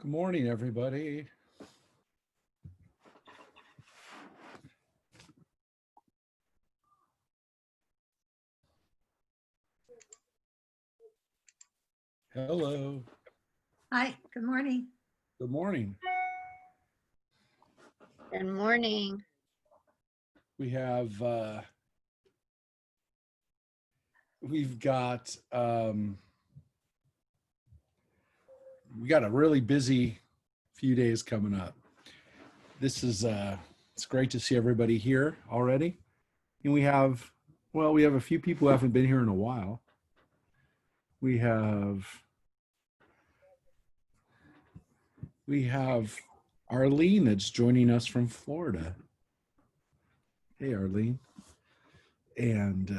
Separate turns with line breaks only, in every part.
Good morning, everybody. Hello.
Hi, good morning.
Good morning.
Good morning.
We have we've got we got a really busy few days coming up. This is it's great to see everybody here already. And we have a few people who haven't been here in a while. We have Arlene that's joining us from Florida. Hey, Arlene. And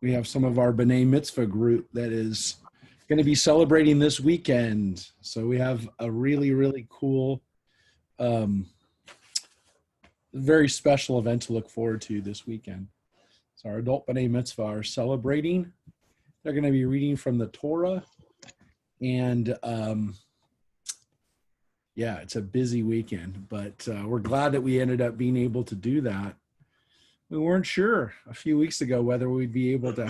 we have some of our B'nai Mitzvah group that is going to be celebrating this weekend. So we have a really, really cool, very special event to look forward to this weekend. So our adult B'nai Mitzvah are celebrating. They're going to be reading from the Torah. And yeah, it's a busy weekend, but we're glad that we ended up being able to do that. We weren't sure a few weeks ago whether we'd be able to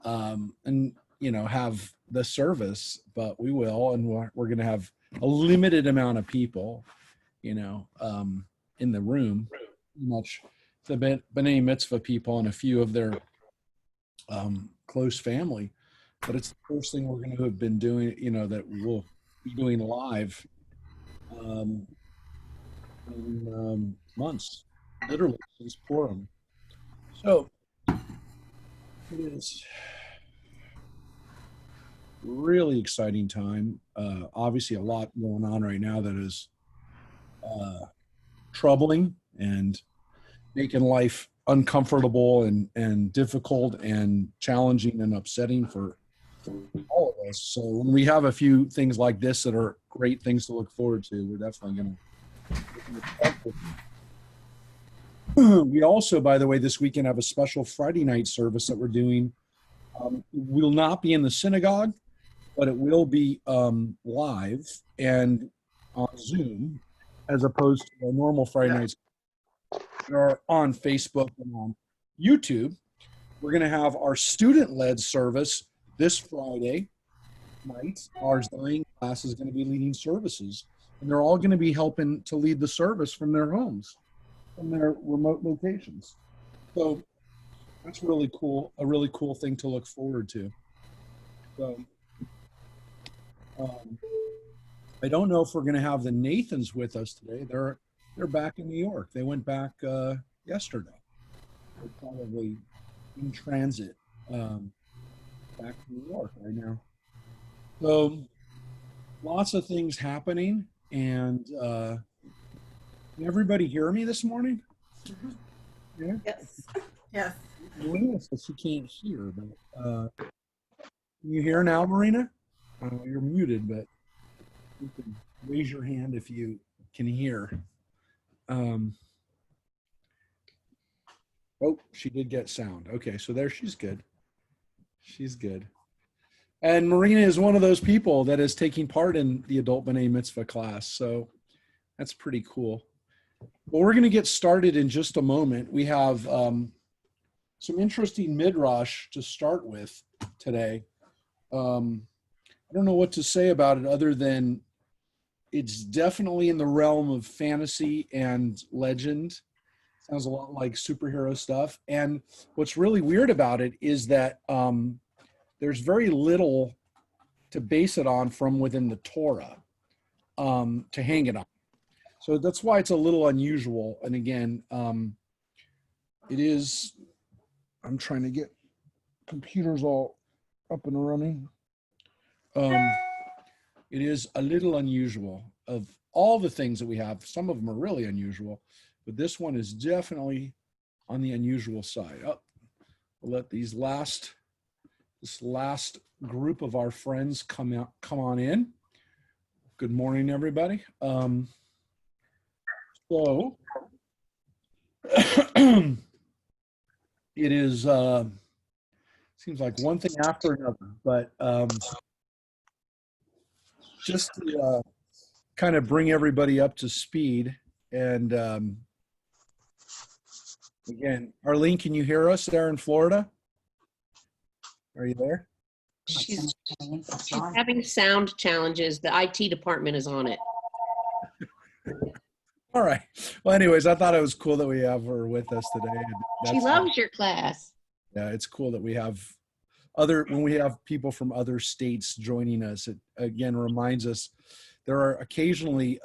have the service, but we will, and we're going to have a limited amount of people, in the room. Much the B'nai Mitzvah people and a few of their close family, but it's the first thing we're going to have been doing, that we'll be doing live in months. Literally since Purim. So it is really exciting time. Obviously a lot going on right now that is troubling and making life uncomfortable and difficult and challenging and upsetting for all of us. So when we have a few things like this that are great things to look forward to, we're definitely going to. We also, by the way, this weekend have a special Friday night service that we're doing. Will not be in the synagogue, but it will be live and on Zoom, as opposed to a normal Friday nights that are on Facebook and on YouTube. We're going to have our student-led service this Friday night. Our Zion class is going to be leading services, and they're all going to be helping to lead the service from their homes, from their remote locations. So that's really cool, a really cool thing to look forward to. So I don't know if we're going to have the Nathans with us today. They're back in New York. They went back yesterday. They're probably in transit back to New York right now. So lots of things happening, and can everybody hear me this morning? Yeah.
Yes. Yes.
Marina says she can't hear, but can you hear now, Marina? You're muted, but you can raise your hand if you can hear. Oh, she did get sound. Okay, so there she's good. She's good. And Marina is one of those people that is taking part in the adult B'nai Mitzvah class, so that's pretty cool. Well, we're going to get started in just a moment. We have some interesting Midrash to start with today. I don't know what to say about it other than it's definitely in the realm of fantasy and legend. Sounds a lot like superhero stuff. And what's really weird about it is that there's very little to base it on from within the Torah to hang it on. So that's why it's a little unusual. And again, it is, I'm trying to get computers all up and running. It is a little unusual. Of all the things that we have, some of them are really unusual, but this one is definitely on the unusual side. Oh, we'll let this last group of our friends come on in. Good morning, everybody. So it is seems like one thing after another, but just to kind of bring everybody up to speed. And again, Arlene, can you hear us there in Florida? Are you there?
She's having sound challenges. The IT department is on it.
All right. Well, anyways, I thought it was cool that we have her with us today. And
She loves your class.
Yeah, it's cool that we have when we have people from other states joining us. It again reminds us there are occasionally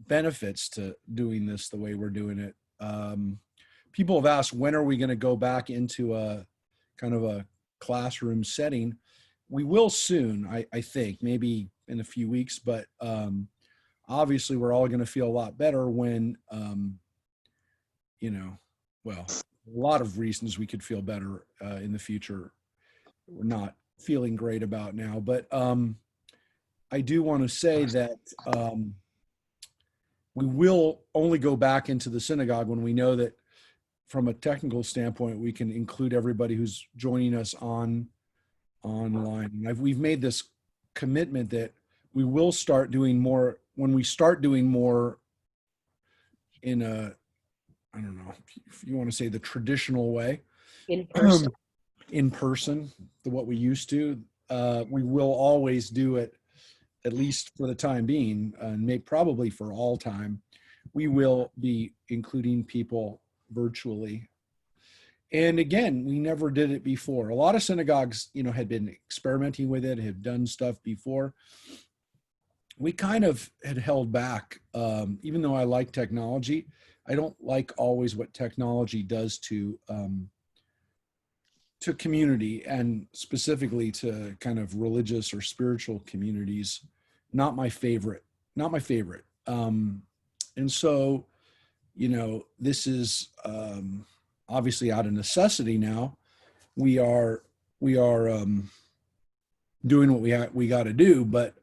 benefits to doing this the way we're doing it. People have asked, when are we going to go back into a kind of a classroom setting? We will soon, I think, maybe in a few weeks, but obviously we're all going to feel a lot better when, well, a lot of reasons we could feel better in the future we're not feeling great about now. But I do want to say that we will only go back into the synagogue when we know that from a technical standpoint, we can include everybody who's joining us online. And we've made this commitment that we will start doing more when we start doing more in a, I don't know if you want to say the traditional way,
In person.
in person, what we used to. We will always do it, at least for the time being, and probably for all time. We will be including people virtually. And again, we never did it before. A lot of synagogues, had been experimenting with it, have done stuff before. We kind of had held back, even though I like technology. I don't like always what technology does to community, and specifically to kind of religious or spiritual communities. Not my favorite. And so, this is obviously out of necessity now. We are doing what we got to do, but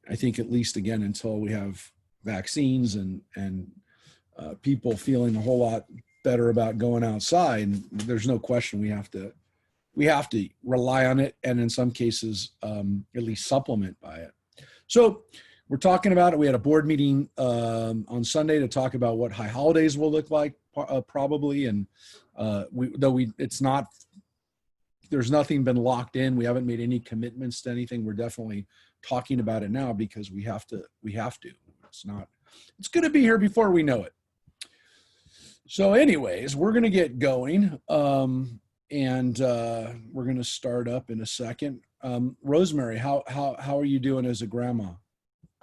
I think at least again until we have vaccines and people feeling a whole lot better about going outside, there's no question we have to rely on it, and in some cases at least supplement by it. So we're talking about it. We had a board meeting on Sunday to talk about what high holidays will look like, probably, and there's nothing been locked in. We haven't made any commitments to anything. We're definitely talking about it now because we have to. It's going to be here before we know it. So anyways, we're going to get going, and we're going to start up in a second. Rosemary, how are you doing as a grandma?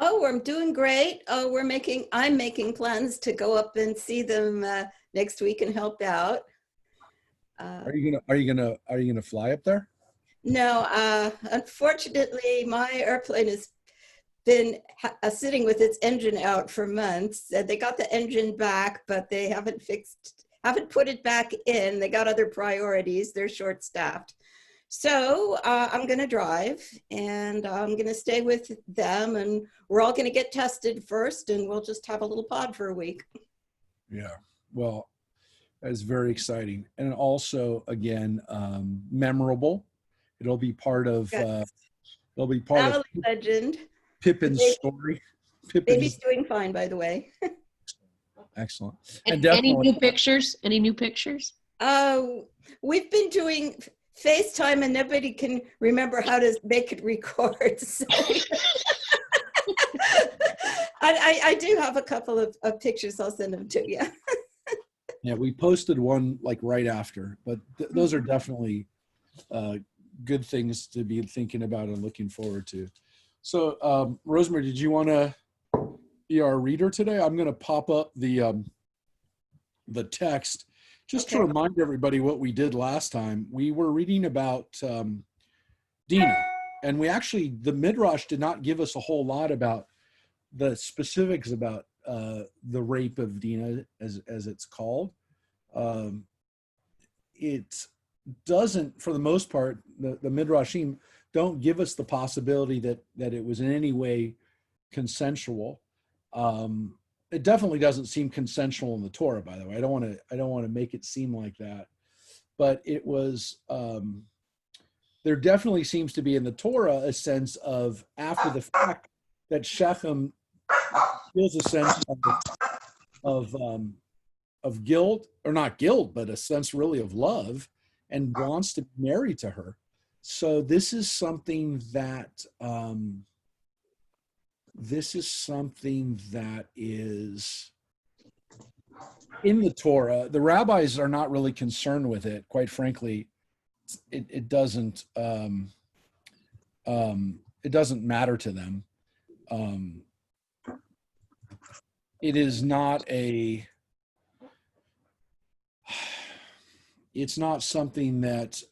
Oh, I'm doing great. I'm making plans to go up and see them next week and help out.
Are you gonna fly up there?
No, unfortunately, my airplane has been sitting with its engine out for months. They got the engine back, but they haven't put it back in. They got other priorities. They're short-staffed. So I'm going to drive, and I'm going to stay with them, and we're all going to get tested first, and we'll just have a little pod for a week.
Yeah, well, that's very exciting, and also again memorable. It'll be part of
Yes.
of
legend.
Pippin's story.
Baby's doing fine, by the way.
Excellent.
And
And definitely,
any new pictures? Any new pictures?
We've been doing FaceTime, and nobody can remember how to make it record. So I do have a couple of pictures. I'll send them to you.
yeah, we posted one like right after, but those are definitely good things to be thinking about and looking forward to. So, Rosemary, did you want to be our reader today? I'm going to pop up the text just to remind everybody what we did last time. We were reading about Dinah, and the Midrash did not give us a whole lot about the specifics about the rape of Dinah, as it's called. It doesn't, for the most part, the Midrashim don't give us the possibility that it was in any way consensual. It definitely doesn't seem consensual in the Torah, by the way. I don't want to make it seem like that, but it was there definitely seems to be in the Torah a sense of after the fact that Shechem feels a sense of guilt, or not guilt, but a sense really of love, and wants to be married to her. So this is something that is in the Torah. The rabbis are not really concerned with it, quite frankly. It doesn't matter to them. It is not a. It's not something that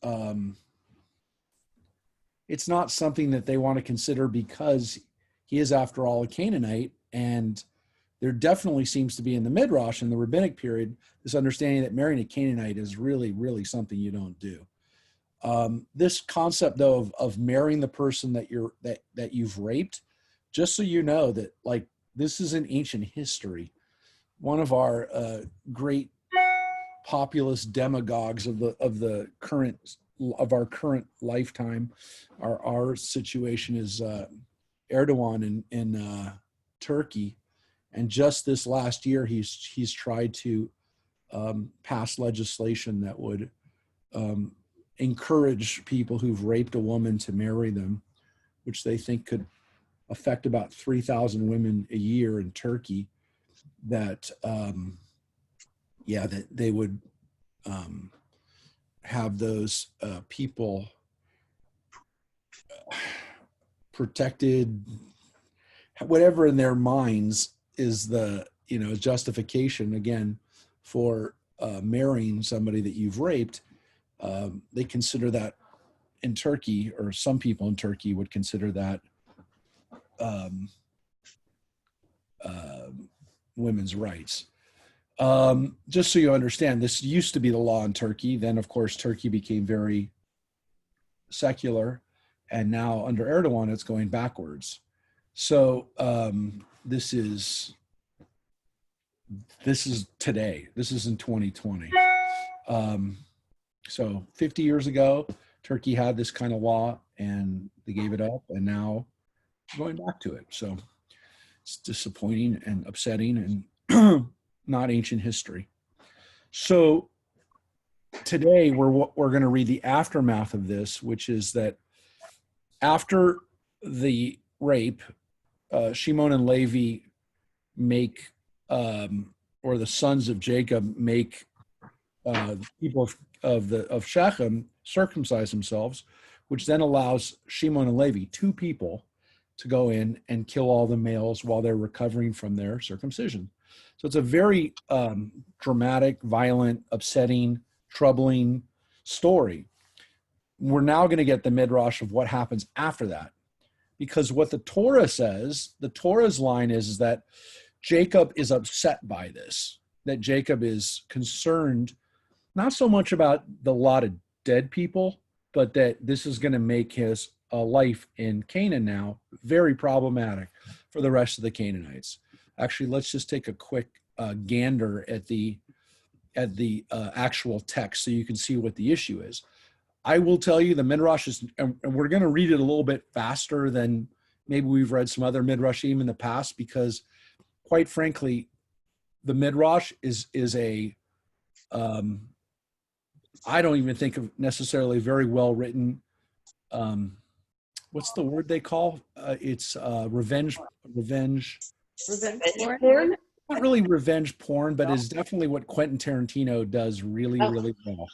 they want to consider, because he is, after all, a Canaanite, and there definitely seems to be in the Midrash in the rabbinic period this understanding that marrying a Canaanite is really, really something you don't do. This concept, though, of marrying the person that you've raped, just so you know that, like, this is an ancient history. One of our great populist demagogues of our current lifetime, our situation is Erdogan in Turkey, and just this last year he's tried to pass legislation that would encourage people who've raped a woman to marry them, which they think could affect about 3,000 women a year in Turkey. That that they would have those people protected, whatever in their minds is the justification, again, for marrying somebody that you've raped. They consider that in Turkey, or some people in Turkey would consider that women's rights. Just so you understand, this used to be the law in Turkey. Then, of course, Turkey became very secular, and now under Erdogan, it's going backwards. So this is today. This is in 2020. So 50 years ago, Turkey had this kind of law, and they gave it up, and now going back to it. So it's disappointing and upsetting, and not ancient history. So today we're going to read the aftermath of this, which is that after the rape, Shimon and Levi make, or the sons of Jacob make the people of Shechem circumcise themselves, which then allows Shimon and Levi, two people, to go in and kill all the males while they're recovering from their circumcision. So it's a very dramatic, violent, upsetting, troubling story. We're now going to get the midrash of what happens after that, because what the Torah says, the Torah's line is that Jacob is upset by this, that Jacob is concerned not so much about the lot of dead people, but that this is going to make his life in Canaan now very problematic for the rest of the Canaanites. Actually, let's just take a quick gander at the actual text so you can see what the issue is. I will tell you the Midrash is, and we're going to read it a little bit faster than maybe we've read some other Midrashim in the past, because quite frankly, the Midrash is a, I don't even think of necessarily very well written, what's the word they call? It's revenge
Porn?
not really revenge porn, but it's definitely what Quentin Tarantino does really, really well.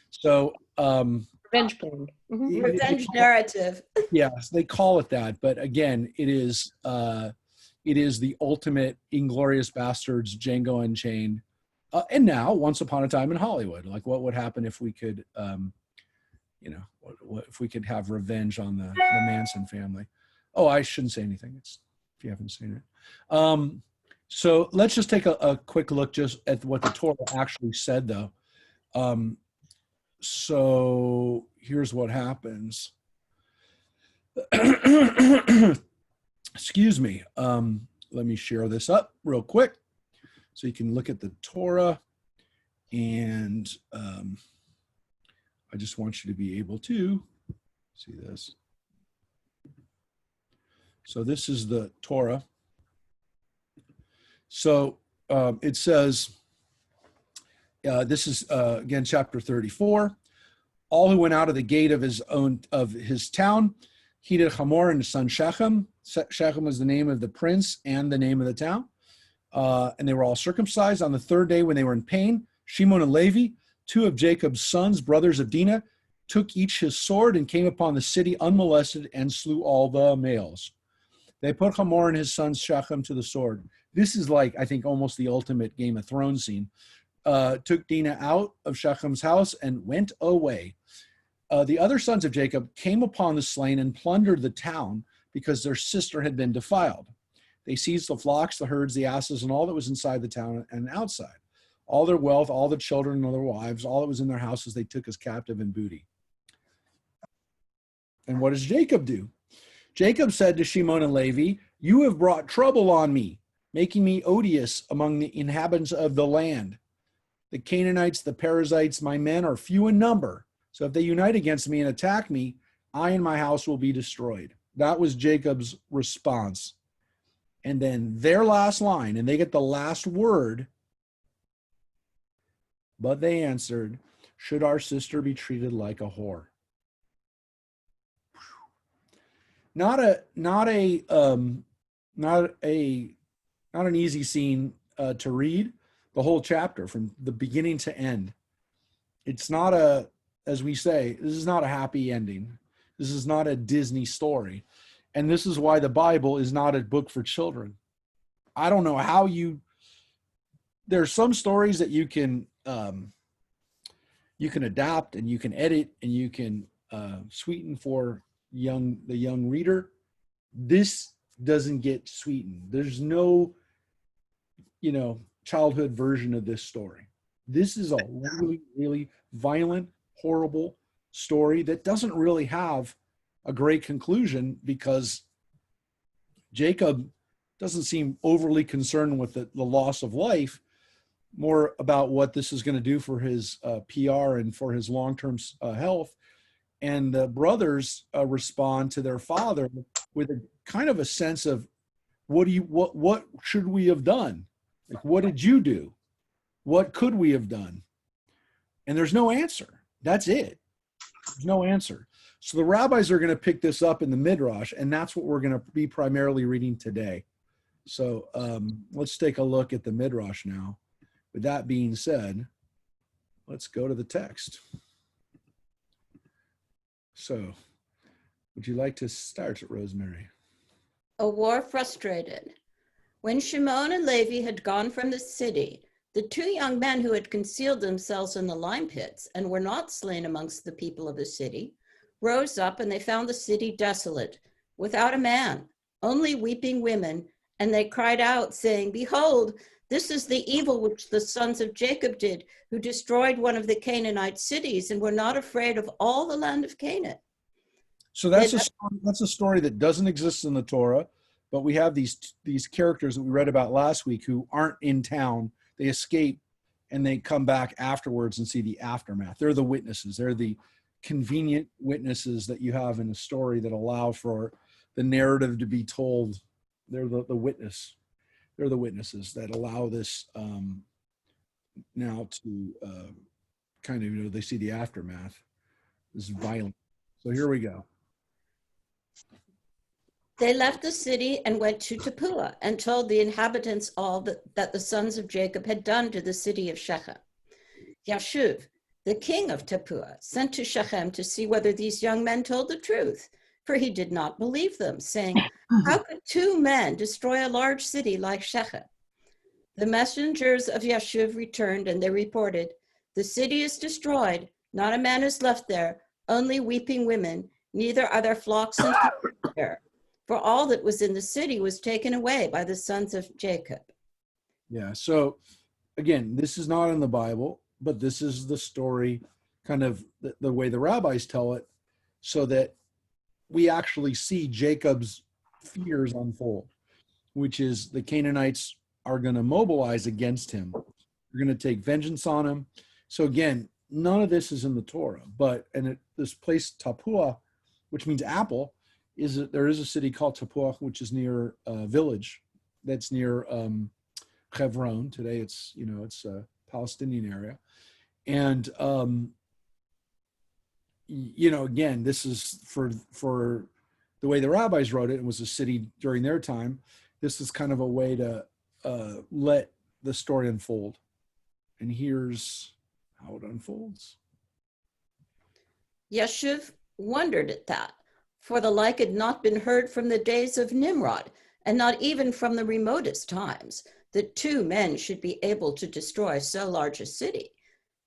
So
Revenge porn. Mhm.
Revenge narrative.
yes, they call it that, but again, it is the ultimate Inglourious Bastards, Django Unchained, and now Once Upon a Time in Hollywood. Like, what would happen if we could, what if we could have revenge on the Manson family? Oh, I shouldn't say anything. It's if you haven't seen it. So let's just take a quick look just at what the Torah actually said, though. So here's what happens. Excuse me. Let me share this up real quick so you can look at the Torah. And I just want you to be able to See this? So this is the Torah. So it says, this is again chapter 34. All who went out of the gate of his town heeded Hamor and his son Shechem. Shechem was the name of the prince and the name of the town. And they were all circumcised. On the third day when they were in pain, Shimon and Levi, two of Jacob's sons, brothers of Dinah, took each his sword and came upon the city unmolested and slew all the males. They put Hamor and his son Shechem to the sword. This is like, I think, almost the ultimate Game of Thrones scene. Took Dinah out of Shechem's house and went away. The other sons of Jacob came upon the slain and plundered the town because their sister had been defiled. They seized the flocks, the herds, the asses, and all that was inside the town and outside. All their wealth, all the children and their wives, all that was in their houses, they took as captive and booty. And what does Jacob do? Jacob said to Shimon and Levi, "You have brought trouble on me, making me odious among the inhabitants of the land. The Canaanites, the Perizzites, my men are few in number. So if they unite against me and attack me, I and my house will be destroyed." That was Jacob's response. And then their last line, and they get the last word, but they answered, "Should our sister be treated like a whore?" Not an easy scene to read. The whole chapter from the beginning to end. It's not as we say, this is not a happy ending. This is not a Disney story. And this is why the Bible is not a book for children. I don't know how there's some stories that you can adapt and you can edit and you can sweeten for the young reader. This doesn't get sweetened. There's no, childhood version of this story. This is a really, really violent, horrible story that doesn't really have a great conclusion because Jacob doesn't seem overly concerned with the loss of life, more about what this is going to do for his PR and for his long-term health. And the brothers respond to their father with a kind of a sense of, what should we have done? Like, what did you do? What could we have done? And there's no answer. That's it. There's no answer. So the rabbis are going to pick this up in the Midrash, and that's what we're going to be primarily reading today. So let's take a look at the Midrash now. With that being said, let's go to the text. So would you like to start, Rosemary?
A war frustrated. When Shimon and Levi had gone from the city, the two young men who had concealed themselves in the lime pits and were not slain amongst the people of the city rose up, and they found the city desolate, without a man, only weeping women. And they cried out, saying, "Behold, this is the evil which the sons of Jacob did, who destroyed one of the Canaanite cities and were not afraid of all the land of Canaan."
So that's a story that doesn't exist in the Torah, but we have these characters that we read about last week who aren't in town. They escape and they come back afterwards and see the aftermath. They're the witnesses. They're the convenient witnesses that you have in a story that allow for the narrative to be told. They're the witness. They're the witnesses that allow this now to kind of, they see the aftermath. This is violent. So here we go.
They left the city and went to Tappuah and told the inhabitants all that the sons of Jacob had done to the city of Shechem. Yashuv, the king of Tappuah, sent to Shechem to see whether these young men told the truth, for he did not believe them, saying, "How could two men destroy a large city like Shechem?" The messengers of Yashuv returned, and they reported, "The city is destroyed, not a man is left there, only weeping women, neither are there flocks and herds there. For all that was in the city was taken away by the sons of Jacob."
Yeah. So again, this is not in the Bible, but this is the story, kind of the way the rabbis tell it, so that we actually see Jacob's fears unfold, which is the Canaanites are going to mobilize against him. They're going to take vengeance on him. So again, none of this is in the Torah, but this place Tappuah which means apple, there is a city called Tapua, which is near a village that's near Hebron. Today it's a Palestinian area. And again, this is for the way the rabbis wrote it. It was a city during their time. This is kind of a way to let the story unfold. And here's how it unfolds.
Yeshuv wondered at that, for the like had not been heard from the days of Nimrod, and not even from the remotest times, that two men should be able to destroy so large a city.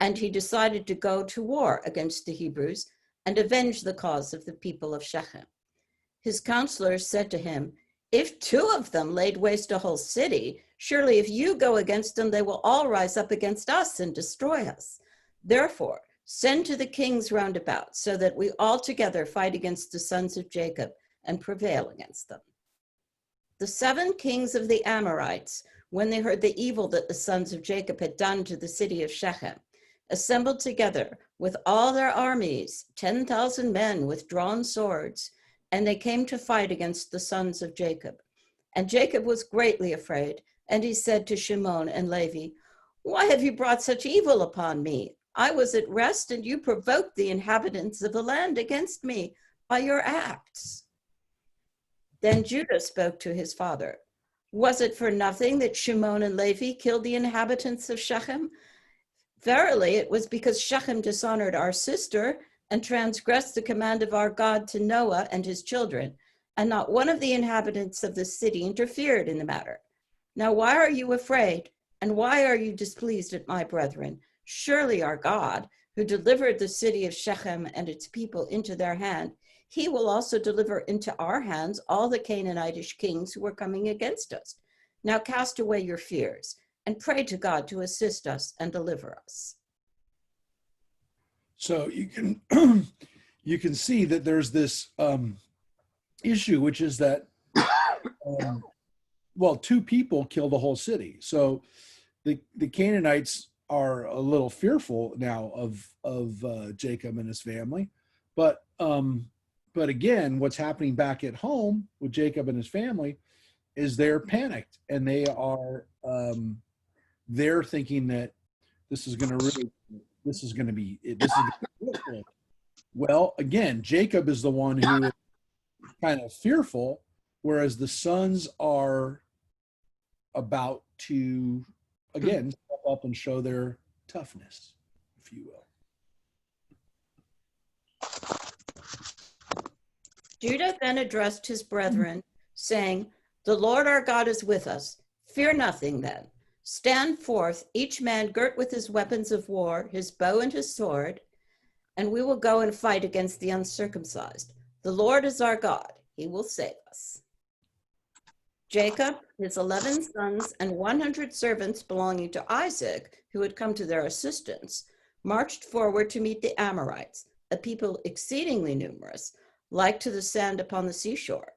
And he decided to go to war against the Hebrews and avenge the cause of the people of Shechem. His counselors said to him, "If two of them laid waste a whole city, surely if you go against them, they will all rise up against us and destroy us. Therefore, send to the kings round about, so that we all together fight against the sons of Jacob and prevail against them." The 7 kings of the Amorites, when they heard the evil that the sons of Jacob had done to the city of Shechem, assembled together with all their armies, 10,000 men with drawn swords, and they came to fight against the sons of Jacob. And Jacob was greatly afraid, and he said to Shimon and Levi, "Why have you brought such evil upon me? I was at rest, and you provoked the inhabitants of the land against me by your acts." Then Judah spoke to his father. "Was it for nothing that Shimon and Levi killed the inhabitants of Shechem? Verily, it was because Shechem dishonored our sister and transgressed the command of our God to Noah and his children, and not one of the inhabitants of the city interfered in the matter. Now why are you afraid, and why are you displeased at my brethren? Surely our God, who delivered the city of Shechem and its people into their hand, he will also deliver into our hands all the Canaanitish kings who are coming against us. Now cast away your fears and pray to God to assist us and deliver us."
So you can you can see that there's this issue, which is that two people kill the whole city. So the Canaanites are a little fearful now of Jacob and his family, but again, what's happening back at home with Jacob and his family is they're panicked, and they're thinking that this is going to be good. Well, again, Jacob is the one who is kind of fearful, whereas the sons are about to, again, step up and show their toughness, if you will.
Judah then addressed his brethren, saying, "The Lord our God is with us. Fear nothing then. Stand forth, each man girt with his weapons of war, his bow and his sword, and we will go and fight against the uncircumcised. The Lord is our God. He will save us." Jacob, his 11 sons, and 100 servants belonging to Isaac, who had come to their assistance, marched forward to meet the Amorites, a people exceedingly numerous, like to the sand upon the seashore.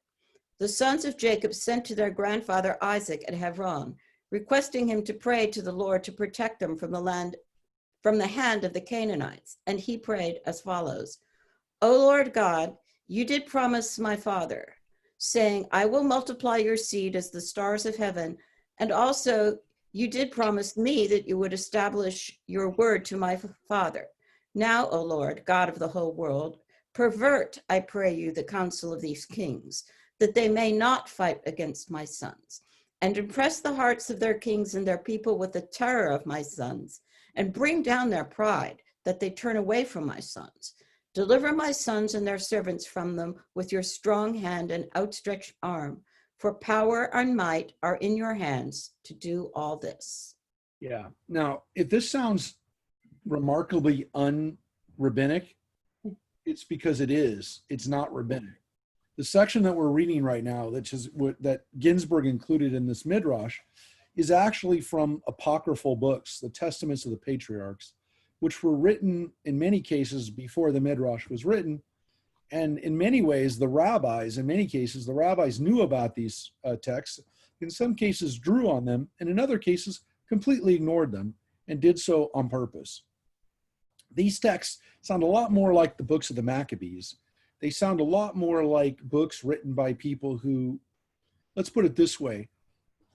The sons of Jacob sent to their grandfather Isaac at Hebron, requesting him to pray to the Lord to protect them from the hand of the Canaanites. And he prayed as follows: "O Lord God, you did promise my father, saying, I will multiply your seed as the stars of heaven. And also you did promise me that you would establish your word to my father. Now, O Lord, God of the whole world, pervert, I pray you, the counsel of these kings, that they may not fight against my sons, and impress the hearts of their kings and their people with the terror of my sons, and bring down their pride, that they turn away from my sons. Deliver my sons and their servants from them with your strong hand and outstretched arm, for power and might are in your hands to do all this."
Yeah. Now, if this sounds remarkably un-rabbinic, it's because it is. It's not rabbinic. The section that we're reading right now, that Ginsburg included in this Midrash, is actually from apocryphal books, the Testaments of the Patriarchs, which were written in many cases before the Midrash was written. And in many ways, the rabbis knew about these texts. In some cases, drew on them, and in other cases, completely ignored them and did so on purpose. These texts sound a lot more like the books of the Maccabees they sound a lot more like books written by people who, let's put it this way,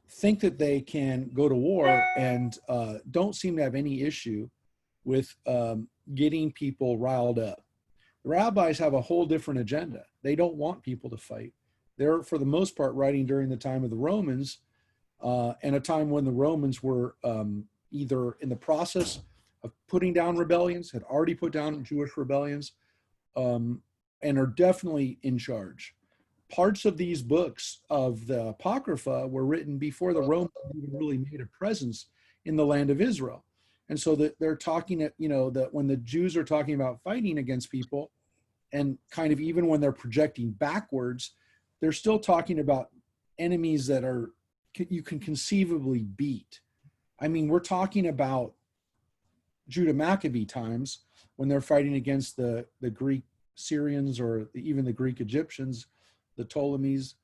think that they can go to war and don't seem to have any issue with getting people riled up. The rabbis have a whole different agenda. They don't want people to fight. They're, for the most part, writing during the time of the Romans, and a time when the Romans were either in the process of putting down rebellions, had already put down Jewish rebellions, and are definitely in charge. Parts of these books of the Apocrypha were written before the Romans even really made a presence in the land of Israel. And so that they're talking at, that when the Jews are talking about fighting against people, and kind of even when they're projecting backwards, they're still talking about enemies that you can conceivably beat. I mean, we're talking about Judah Maccabee times when they're fighting against the Greek Syrians or even the Greek Egyptians, the Ptolemies,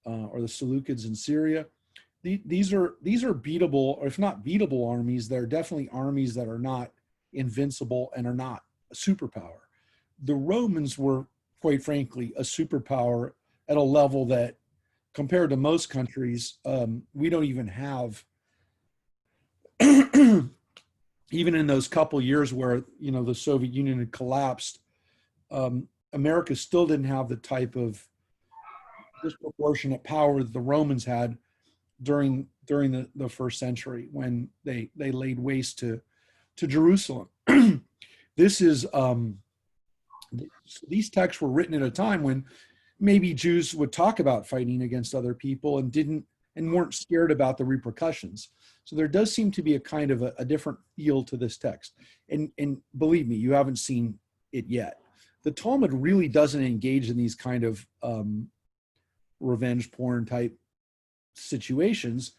or the Seleucids in Syria. These are beatable, or if not beatable armies, they're definitely armies that are not invincible and are not a superpower. The Romans were, quite frankly, a superpower at a level that, compared to most countries, we don't even have. Even in those couple years where the Soviet Union had collapsed, America still didn't have the type of disproportionate power that the Romans had during the first century when they laid waste to Jerusalem. This is these texts were written at a time when maybe Jews would talk about fighting against other people and weren't scared about the repercussions. So there does seem to be a kind of a different feel to this text. And believe me, you haven't seen it yet. The Talmud really doesn't engage in these kind of revenge porn type situations.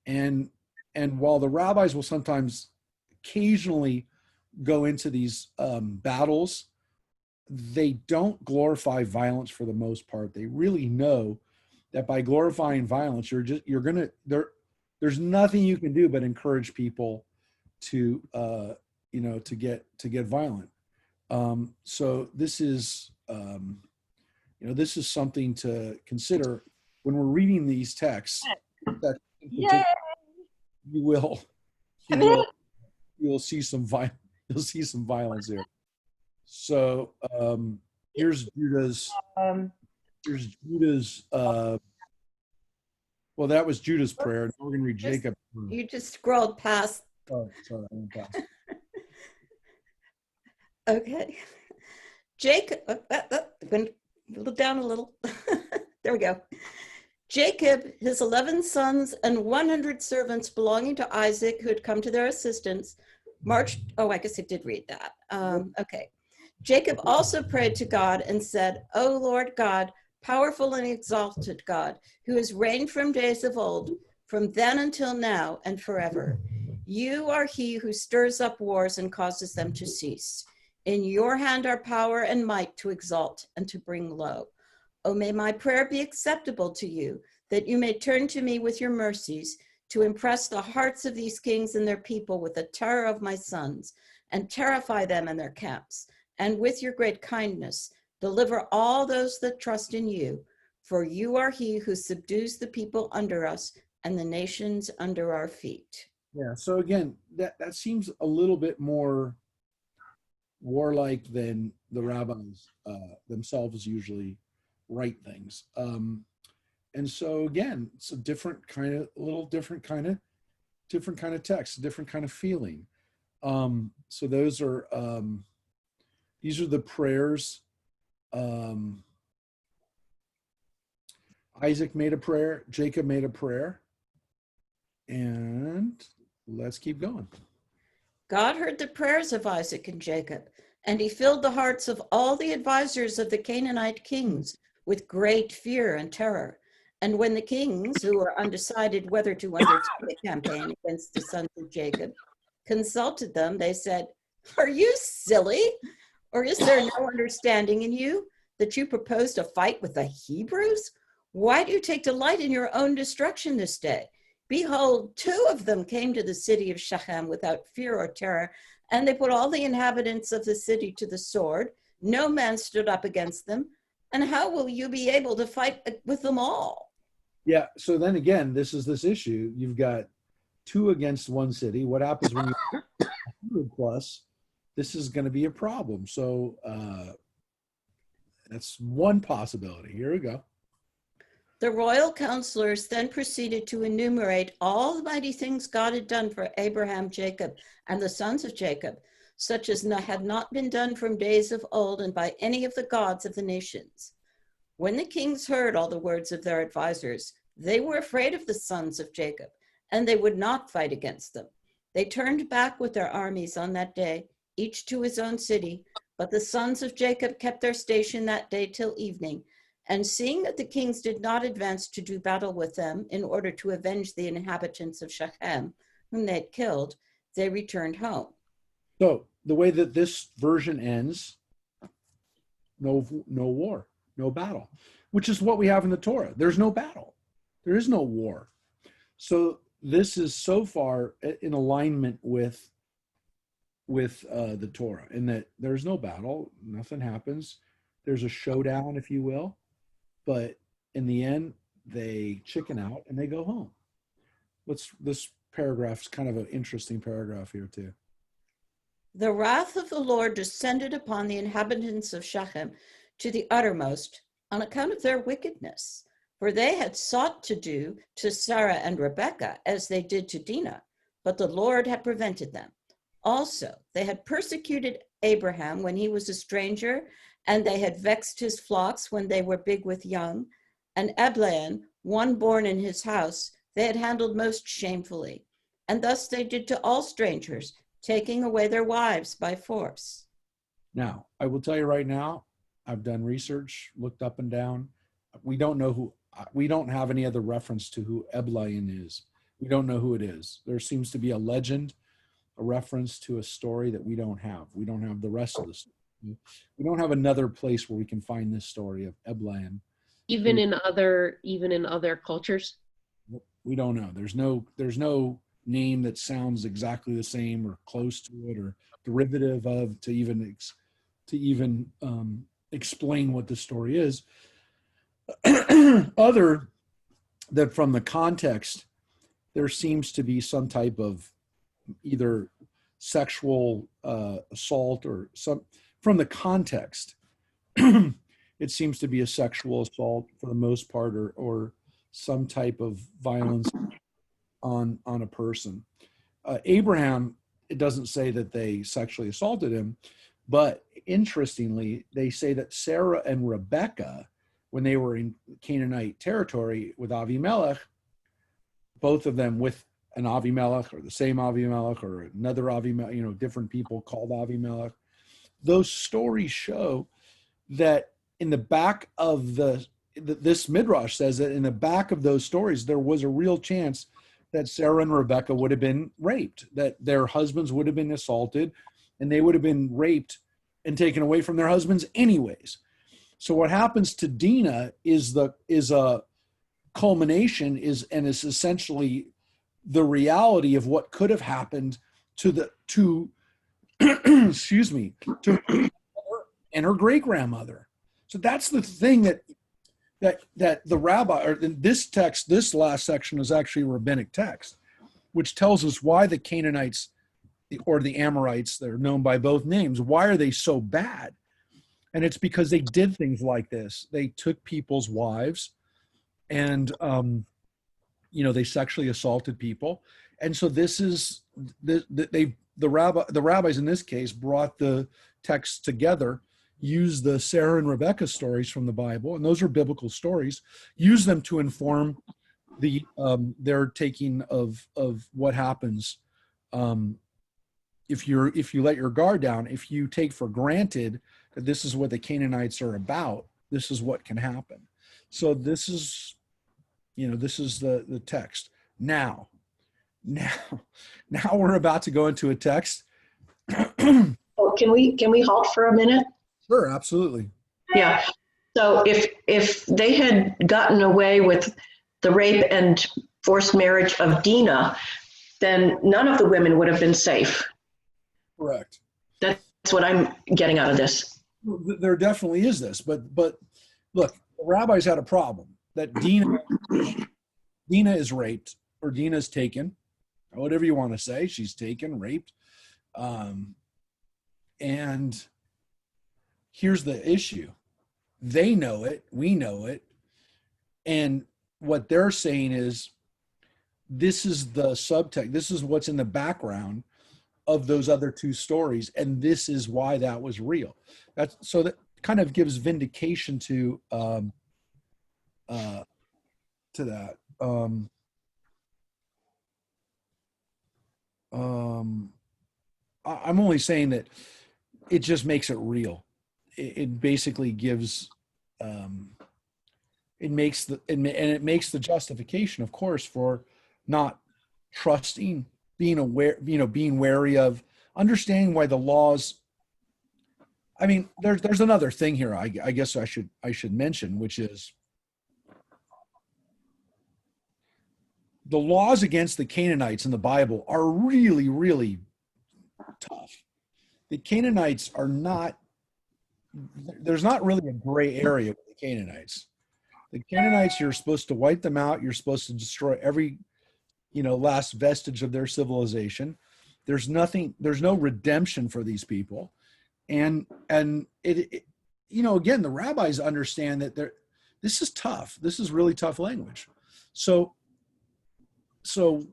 And while the rabbis will sometimes occasionally go into these battles, they don't glorify violence for the most part. They really know that by glorifying violence, there's nothing you can do but encourage people to get violent. So this is this is something to consider when we're reading these texts. That you will see some violence there. So here's Judah's. Well, that was Judah's prayer. Now we're going to read Jacob.
You just scrolled past.
Oh, sorry, I went past.
Okay. Jacob, down a little. There we go. Jacob, his 11 sons, and 100 servants belonging to Isaac who had come to their assistance, marched. Oh, I guess I did read that. Okay. Jacob also prayed to God and said, "O Lord God, powerful and exalted God, who has reigned from days of old, from then until now and forever. You are he who stirs up wars and causes them to cease. In your hand are power and might to exalt and to bring low. Oh, may my prayer be acceptable to you, that you may turn to me with your mercies, to impress the hearts of these kings and their people with the terror of my sons, and terrify them and their camps. And with your great kindness, deliver all those that trust in you, for you are he who subdues the people under us and the nations under our feet."
Yeah. So again, that seems a little bit more warlike than the rabbis themselves usually write things. And so again, it's a different kind of text, a different kind of feeling. So those are these are the prayers. Isaac made a prayer, Jacob made a prayer, and let's keep going.
God heard the prayers of Isaac and Jacob, and he filled the hearts of all the advisors of the Canaanite kings with great fear and terror. And when the kings, who were undecided whether to undertake a campaign against the sons of Jacob, consulted them, they said, "Are you silly? Or is there no understanding in you that you propose to fight with the Hebrews? Why do you take delight in your own destruction this day? Behold, 2 of them came to the city of Shechem without fear or terror, and they put all the inhabitants of the city to the sword. No man stood up against them, And how will you be able to fight with them all?
Yeah. So then again, this is this issue. You've got 2 against 1 city. What happens when you 100 plus? This is going to be a problem. So that's one possibility. Here we go.
The royal counselors then proceeded to enumerate all the mighty things God had done for Abraham, Jacob, and the sons of Jacob, such as had not been done from days of old and by any of the gods of the nations. When the kings heard all the words of their advisors, they were afraid of the sons of Jacob, and they would not fight against them. They turned back with their armies on that day, each to his own city, but the sons of Jacob kept their station that day till evening. And seeing that the kings did not advance to do battle with them in order to avenge the inhabitants of Shechem, whom they had killed, they returned home.
So the way that this version ends, no war, no battle, which is what we have in the Torah. There's no battle. There is no war. So this is so far in alignment with the Torah, in that there's no battle, nothing happens. There's a showdown, if you will. But in the end, they chicken out and they go home. This paragraph's kind of an interesting paragraph here too.
The wrath of the Lord descended upon the inhabitants of Shechem to the uttermost on account of their wickedness, for they had sought to do to Sarah and Rebekah as they did to Dinah, but the Lord had prevented them. Also, they had persecuted Abraham when he was a stranger, and they had vexed his flocks when they were big with young. And Eblan, one born in his house, they had handled most shamefully. And thus they did to all strangers, taking away their wives by force.
Now, I will tell you right now, I've done research, looked up and down. We don't have any other reference to who Eblan is. We don't know who it is. There seems to be a legend, a reference to a story that we don't have. We don't have the rest of the story. We don't have another place where we can find this story of Eblan.
Even in other cultures?
We don't know. There's no name that sounds exactly the same or close to it or derivative of to even explain what the story is. Other than from the context, there seems to be some type of either sexual assault or some. From the context, it seems to be a sexual assault for the most part, or some type of violence on a person. Abraham, it doesn't say that they sexually assaulted him, but interestingly, they say that Sarah and Rebekah, when they were in Canaanite territory with Avimelech, both of them with an Avimelech or the same Avimelech or another Avimelech, different people called Avimelech. Those stories show that in the back of this Midrash says that in the back of those stories, there was a real chance that Sarah and Rebekah would have been raped, that their husbands would have been assaulted, and they would have been raped and taken away from their husbands anyways. So what happens to Dinah is a culmination and is essentially the reality of what could have happened to excuse me, to her mother and her great grandmother. So that's the thing that the rabbi, or this text, this last section is actually a rabbinic text, which tells us why the Canaanites or the Amorites, they're known by both names, why are they so bad? And it's because they did things like this. They took people's wives and they sexually assaulted people. And so this is the rabbis in this case brought the texts together, used the Sarah and Rebekah stories from the Bible, and those are biblical stories, use them to inform their taking of what happens if you let your guard down, if you take for granted that this is what the Canaanites are about, this is what can happen. So this is the text. Now we're about to go into a text.
Oh, can we halt for a minute?
Sure, absolutely.
Yeah. So if they had gotten away with the rape and forced marriage of Dinah, then none of the women would have been safe.
Correct.
That's what I'm getting out of this.
There definitely is this, but look, the rabbis had a problem that Dina is raped, or Dina is taken, or whatever you want to say. She's taken, raped. And here's the issue. They know it. We know it. And what they're saying is, this is the subtext. This is what's in the background of those other two stories. And this is why that was real. So that kind of gives vindication to that. I'm only saying that it just makes it real. It basically gives, it makes the justification, of course, for not trusting, being aware, being wary of, understanding why the laws. I mean, there's another thing here. I guess I should mention, which is the laws against the Canaanites in the Bible are really, really tough. The Canaanites are not, there's not really a gray area with the Canaanites. The Canaanites, you're supposed to wipe them out. You're supposed to destroy every, last vestige of their civilization. There's no redemption for these people. And it again, the rabbis understand that this is tough. This is really tough language. So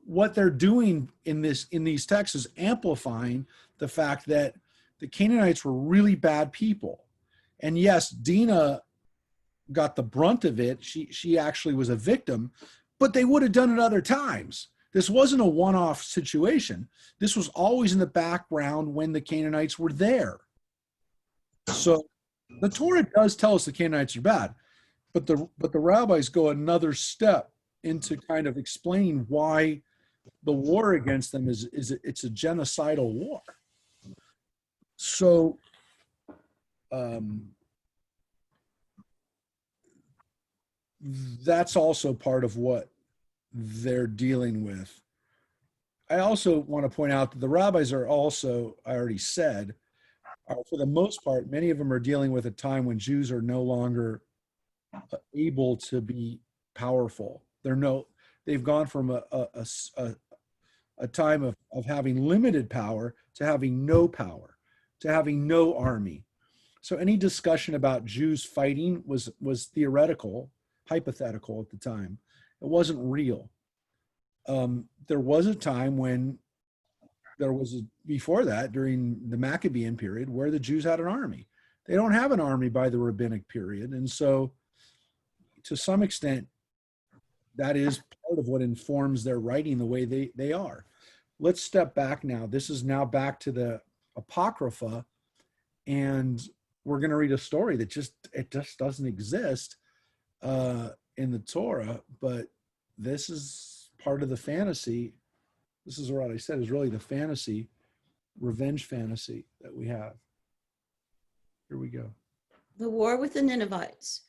what they're doing in these texts is amplifying the fact that the Canaanites were really bad people. And yes, Dinah got the brunt of it. She actually was a victim, but they would have done it other times. This wasn't a one-off situation. This was always in the background when the Canaanites were there. So the Torah does tell us the Canaanites are bad, but the rabbis go another step into kind of explaining why the war against them it's a genocidal war. So that's also part of what they're dealing with. I also want to point out that the rabbis are also, I already said, for the most part, many of them are dealing with a time when Jews are no longer able to be powerful. They've gone from a time of having limited power to having no power, to having no army. So any discussion about Jews fighting was theoretical, hypothetical at the time. It wasn't real. There was a time when before that, during the Maccabean period, where the Jews had an army. They don't have an army by the rabbinic period. And so to some extent, that is part of what informs their writing the way they are. Let's step back now. This is now back to the Apocrypha, and we're going to read a story that just doesn't exist in the Torah, but this is part of the fantasy. This is what I said is really the fantasy, revenge fantasy that we have. Here we go.
The war with the Ninevites.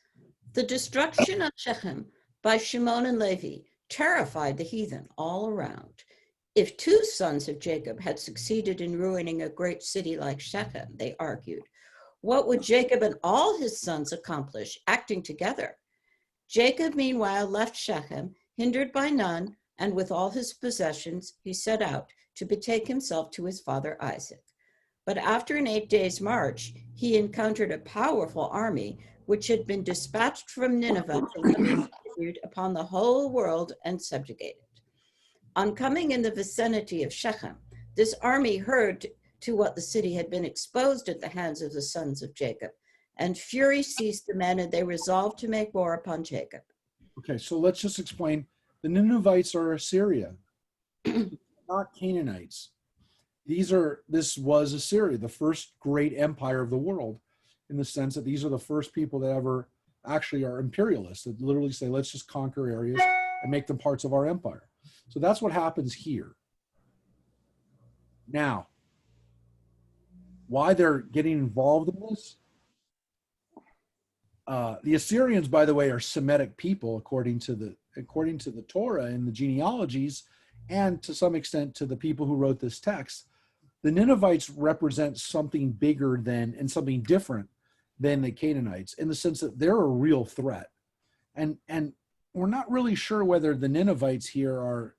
The destruction of Shechem by Shimon and Levi terrified the heathen all around. If two sons of Jacob had succeeded in ruining a great city like Shechem, they argued, what would Jacob and all his sons accomplish acting together? Jacob, meanwhile, left Shechem, hindered by none, and with all his possessions, he set out to betake himself to his father Isaac. But after an 8 days' march, he encountered a powerful army which had been dispatched from Nineveh to levied upon the whole world and subjugate it. On coming in the vicinity of Shechem, this army heard to what the city had been exposed at the hands of the sons of Jacob, and fury seized the men, and they resolved to make war upon Jacob.
Okay, so let's just explain. The Ninevites are Assyria, not Canaanites. This was Assyria, the first great empire of the world, in the sense that these are the first people that ever actually are imperialists, that literally say, let's just conquer areas and make them parts of our empire. So that's what happens here. Now, why they're getting involved in this? The Assyrians, by the way, are Semitic people according to the Torah and the genealogies, and to some extent to the people who wrote this text. The Ninevites represent something bigger than and something different than the Canaanites, in the sense that they're a real threat. And we're not really sure whether the Ninevites here are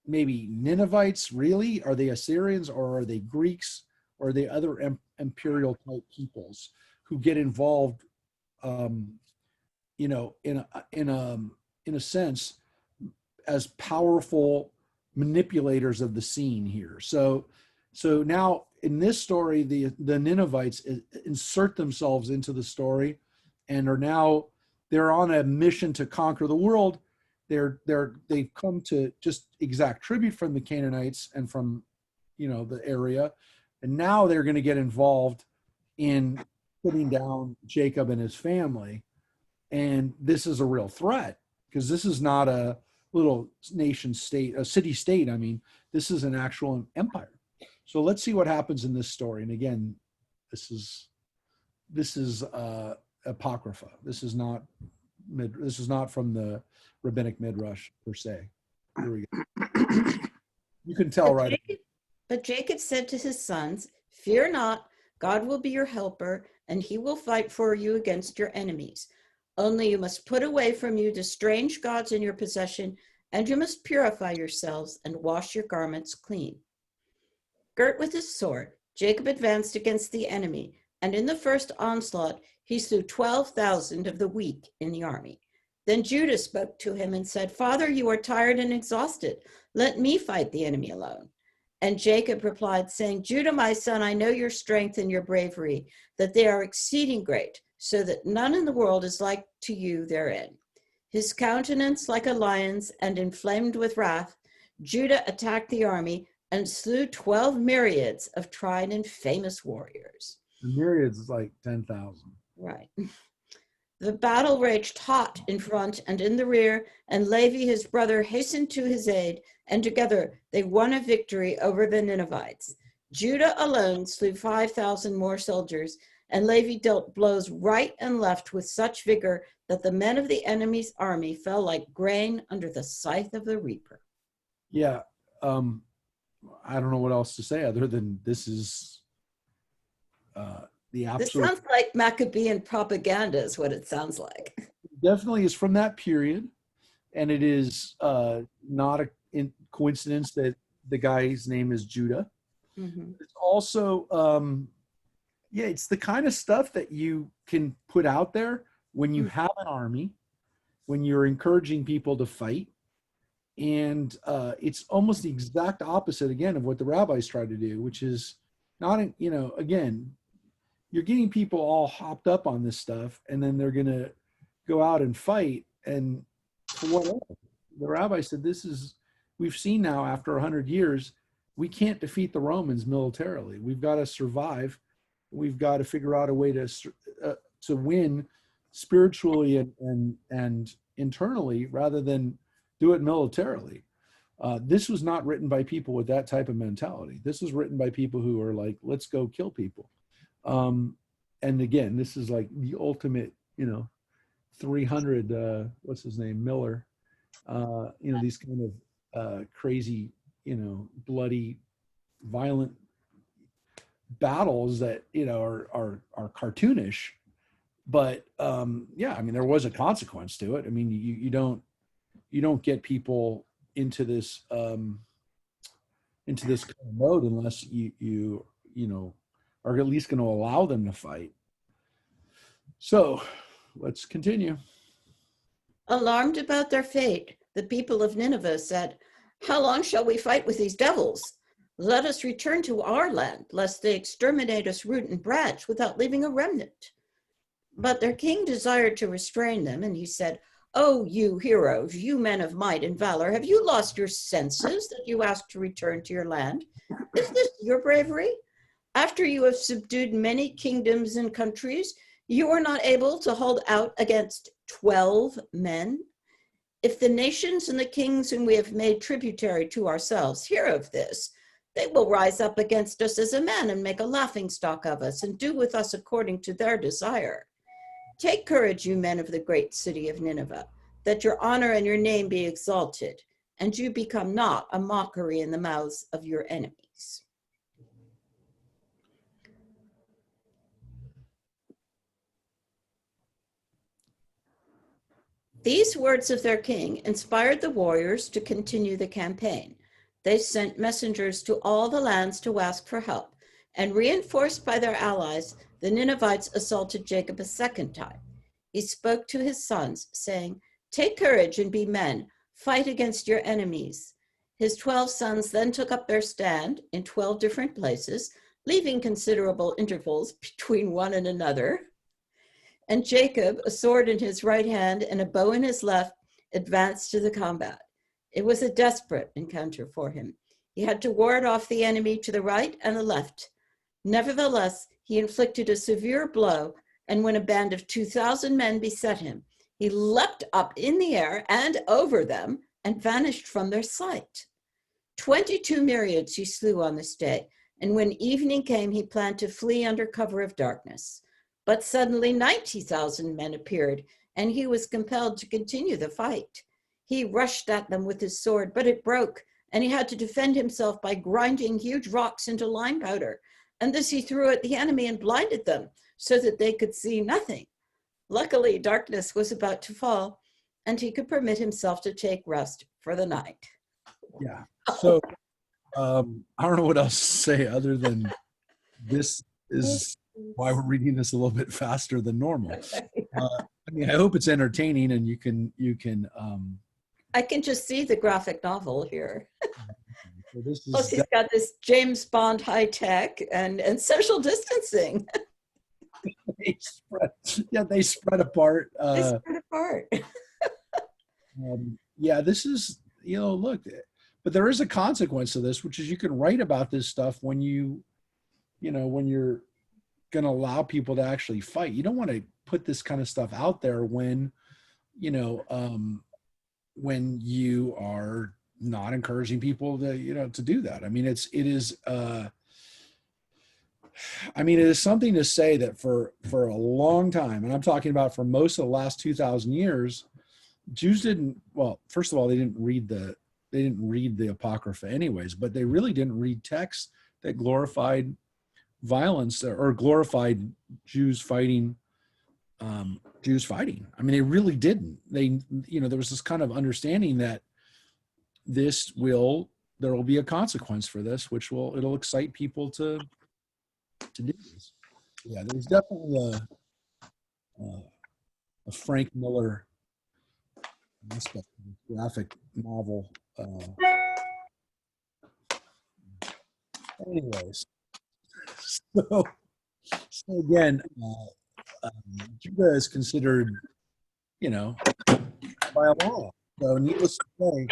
maybe Ninevites, really? Are they Assyrians, or are they Greeks, or are they other imperial type peoples who get involved, you know, in a sense, as powerful manipulators of the scene here. So now in this story, the Ninevites insert themselves into the story, and they're on a mission to conquer the world. They've come to just exact tribute from the Canaanites and from, you know, the area, and now they're going to get involved in putting down Jacob and his family. And this is a real threat, because this is not a little nation state, a city state. I mean, this is an actual empire. So let's see what happens in this story. And again, this is apocrypha. This is not from the rabbinic Midrash per se. Here we go. You can tell, right?
But Jacob said to his sons, "Fear not, God will be your helper, and he will fight for you against your enemies. Only you must put away from you the strange gods in your possession, and you must purify yourselves and wash your garments clean." Girt with his sword, Jacob advanced against the enemy, and in the first onslaught, he slew 12,000 of the weak in the army. Then Judah spoke to him and said, "Father, you are tired and exhausted. Let me fight the enemy alone." And Jacob replied, saying, "Judah, my son, I know your strength and your bravery, that they are exceeding great, so that none in the world is like to you therein." His countenance like a lion's, and inflamed with wrath, Judah attacked the army and slew 12 myriads of tried and famous warriors.
The myriads is like 10,000.
Right. The battle raged hot in front and in the rear, and Levi, his brother, hastened to his aid, and together they won a victory over the Ninevites. Judah alone slew 5,000 more soldiers, and Levi dealt blows right and left with such vigor that the men of the enemy's army fell like grain under the scythe of the reaper.
Yeah. I don't know what else to say other than this is the
This
absolute.
sounds like Maccabean propaganda is what it sounds like.
Definitely is from that period, and it is not a coincidence that the guy's name is Judah.
Mm-hmm.
It's also, it's the kind of stuff that you can put out there when you have an army, when you're encouraging people to fight. And it's almost the exact opposite, again, of what the rabbis try to do, which is not, again, you're getting people all hopped up on this stuff, and then they're going to go out and fight. And for whatever. The rabbi said, we've seen now after 100 years, we can't defeat the Romans militarily. We've got to survive. We've got to figure out a way to win spiritually and internally, rather than do it militarily. This was not written by people with that type of mentality. This was written by people who are like, let's go kill people. And again, this is like the ultimate, 300, what's his name? Miller, these kind of crazy, bloody, violent battles that, are cartoonish. But there was a consequence to it. I mean, you don't get people into this kind of mode unless you are at least going to allow them to fight. So let's continue.
Alarmed about their fate, the people of Nineveh said, "How long shall we fight with these devils? Let us return to our land, lest they exterminate us root and branch without leaving a remnant." But their king desired to restrain them, and he said, "Oh, you heroes, you men of might and valor, have you lost your senses that you ask to return to your land? Is this your bravery? After you have subdued many kingdoms and countries, you are not able to hold out against 12 men? If the nations and the kings whom we have made tributary to ourselves hear of this, they will rise up against us as a man and make a laughingstock of us and do with us according to their desire. Take courage, you men of the great city of Nineveh, that your honor and your name be exalted, and you become not a mockery in the mouths of your enemies." These words of their king inspired the warriors to continue the campaign. They sent messengers to all the lands to ask for help, and reinforced by their allies, the Ninevites assaulted Jacob a second time. He spoke to his sons, saying, "Take courage and be men. Fight against your enemies." His 12 sons then took up their stand in 12 different places, leaving considerable intervals between one and another. And Jacob, a sword in his right hand and a bow in his left, advanced to the combat. It was a desperate encounter for him. He had to ward off the enemy to the right and the left. Nevertheless, he inflicted a severe blow, and when a band of 2,000 men beset him, he leapt up in the air and over them and vanished from their sight. 22 myriads he slew on this day, and when evening came, he planned to flee under cover of darkness. But suddenly 90,000 men appeared, and he was compelled to continue the fight. He rushed at them with his sword, but it broke, and he had to defend himself by grinding huge rocks into lime powder. And this he threw at the enemy and blinded them so that they could see nothing. Luckily, darkness was about to fall, and he could permit himself to take rest for the night.
Yeah. So I don't know what else to say other than this is why we're reading this a little bit faster than normal. I mean, I hope it's entertaining, and you can.
I can just see the graphic novel here.
So this
Plus,
is
he's got this James Bond high tech and social distancing.
they spread apart.
They spread apart.
Yeah, this is look, but there is a consequence to this, which is you can write about this stuff when when you're going to allow people to actually fight. You don't want to put this kind of stuff out there when when you are not encouraging people to to do that. I mean, it is something to say that for a long time, and I'm talking about for most of the last 2,000 years, Jews didn't. Well, first of all, they didn't read the Apocrypha anyways, but they really didn't read texts that glorified violence or glorified Jews fighting. I mean, they really didn't. There was this kind of understanding that there will be a consequence for this, which it'll excite people to do this. Yeah, there's definitely a Frank Miller aspect of the graphic novel. Anyways, so again, Judah is considered, by a law. So needless to say,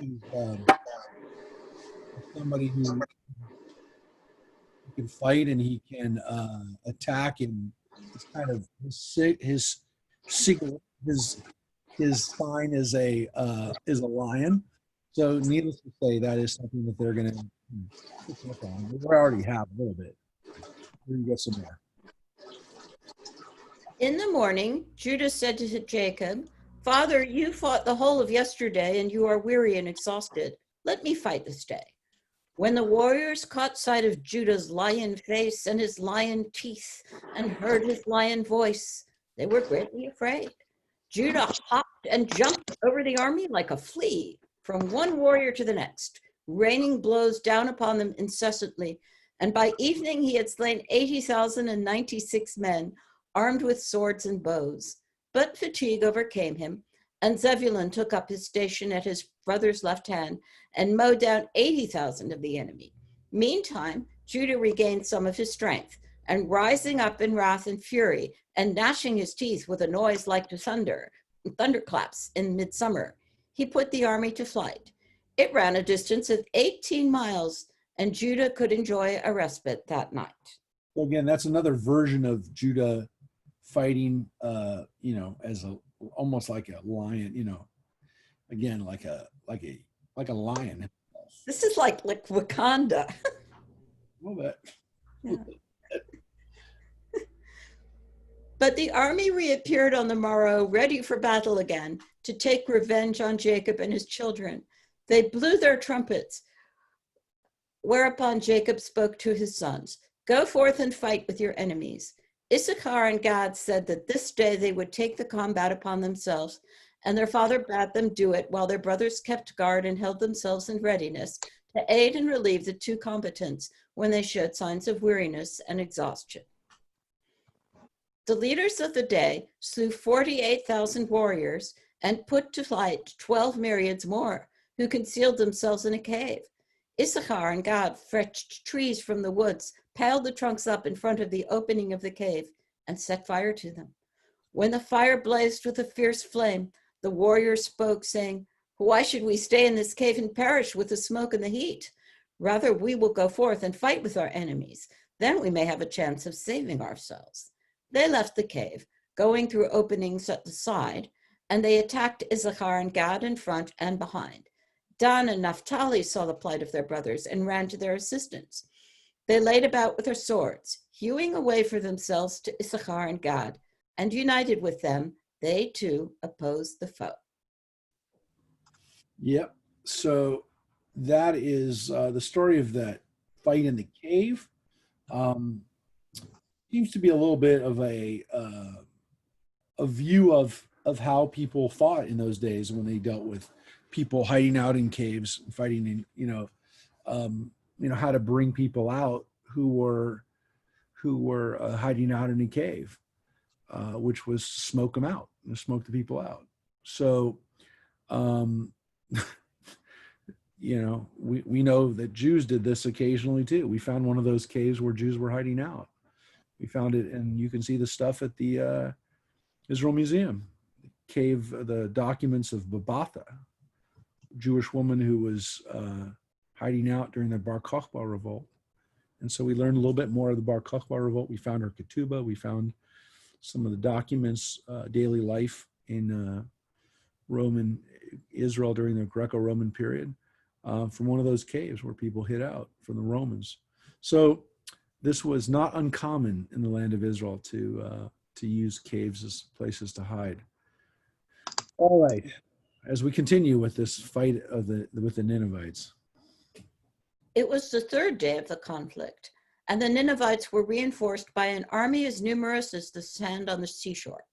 he's somebody who can fight and he can attack, and it's kind of his sign is a lion. So needless to say, that is something that they're going to pick up on. We already have a little bit. Here you get some more.
In the morning, Judah said to Jacob, "Father, you fought the whole of yesterday, and you are weary and exhausted. Let me fight this day." When the warriors caught sight of Judah's lion face and his lion teeth and heard his lion voice, they were greatly afraid. Judah hopped and jumped over the army like a flea, from one warrior to the next, raining blows down upon them incessantly. And by evening, he had slain 80,096 men, armed with swords and bows. But fatigue overcame him, and Zebulun took up his station at his brother's left hand and mowed down 80,000 of the enemy. Meantime, Judah regained some of his strength, and rising up in wrath and fury, and gnashing his teeth with a noise like to thunderclaps in midsummer, he put the army to flight. It ran a distance of 18 miles, and Judah could enjoy a respite that night.
So again, that's another version of Judah fighting, as almost like a lion, again, like a lion.
This is like Wakanda.
A little bit.
Yeah. But the army reappeared on the morrow, ready for battle again, to take revenge on Jacob and his children. They blew their trumpets, whereupon Jacob spoke to his sons, "Go forth and fight with your enemies. Issachar and Gad said that this day they would take the combat upon themselves, and their father bade them do it while their brothers kept guard and held themselves in readiness to aid and relieve the two combatants when they showed signs of weariness and exhaustion. The leaders of the day slew 48,000 warriors and put to flight 12 myriads more, who concealed themselves in a cave. Issachar and Gad fetched trees from the woods, piled the trunks up in front of the opening of the cave, and set fire to them. When the fire blazed with a fierce flame, the warriors spoke, saying, "Why should we stay in this cave and perish with the smoke and the heat? Rather, we will go forth and fight with our enemies. Then we may have a chance of saving ourselves." They left the cave, going through openings at the side, and they attacked Issachar and Gad in front and behind. Dan and Naphtali saw the plight of their brothers and ran to their assistance. They laid about with their swords, hewing a way for themselves to Issachar and Gad, and united with them, they too opposed the foe.
Yep. So that is the story of that fight in the cave. Seems to be a little bit of a view of how people fought in those days when they dealt with people hiding out in caves, fighting in, how to bring people out who were hiding out in a cave, which was smoke them out, smoke the people out. So, we know that Jews did this occasionally too. We found one of those caves where Jews were hiding out. We found it, and you can see the stuff at the Israel Museum. Cave, the documents of Babatha, Jewish woman who was hiding out during the Bar Kokhba revolt. And so we learned a little bit more of the Bar Kokhba revolt. We found her ketubah. We found some of the documents, daily life in Roman Israel during the Greco-Roman period from one of those caves where people hid out from the Romans. So this was not uncommon in the land of Israel to use caves as places to hide. All right, as we continue with this fight with the Ninevites.
It was the third day of the conflict, and the Ninevites were reinforced by an army as numerous as the sand on the seashore.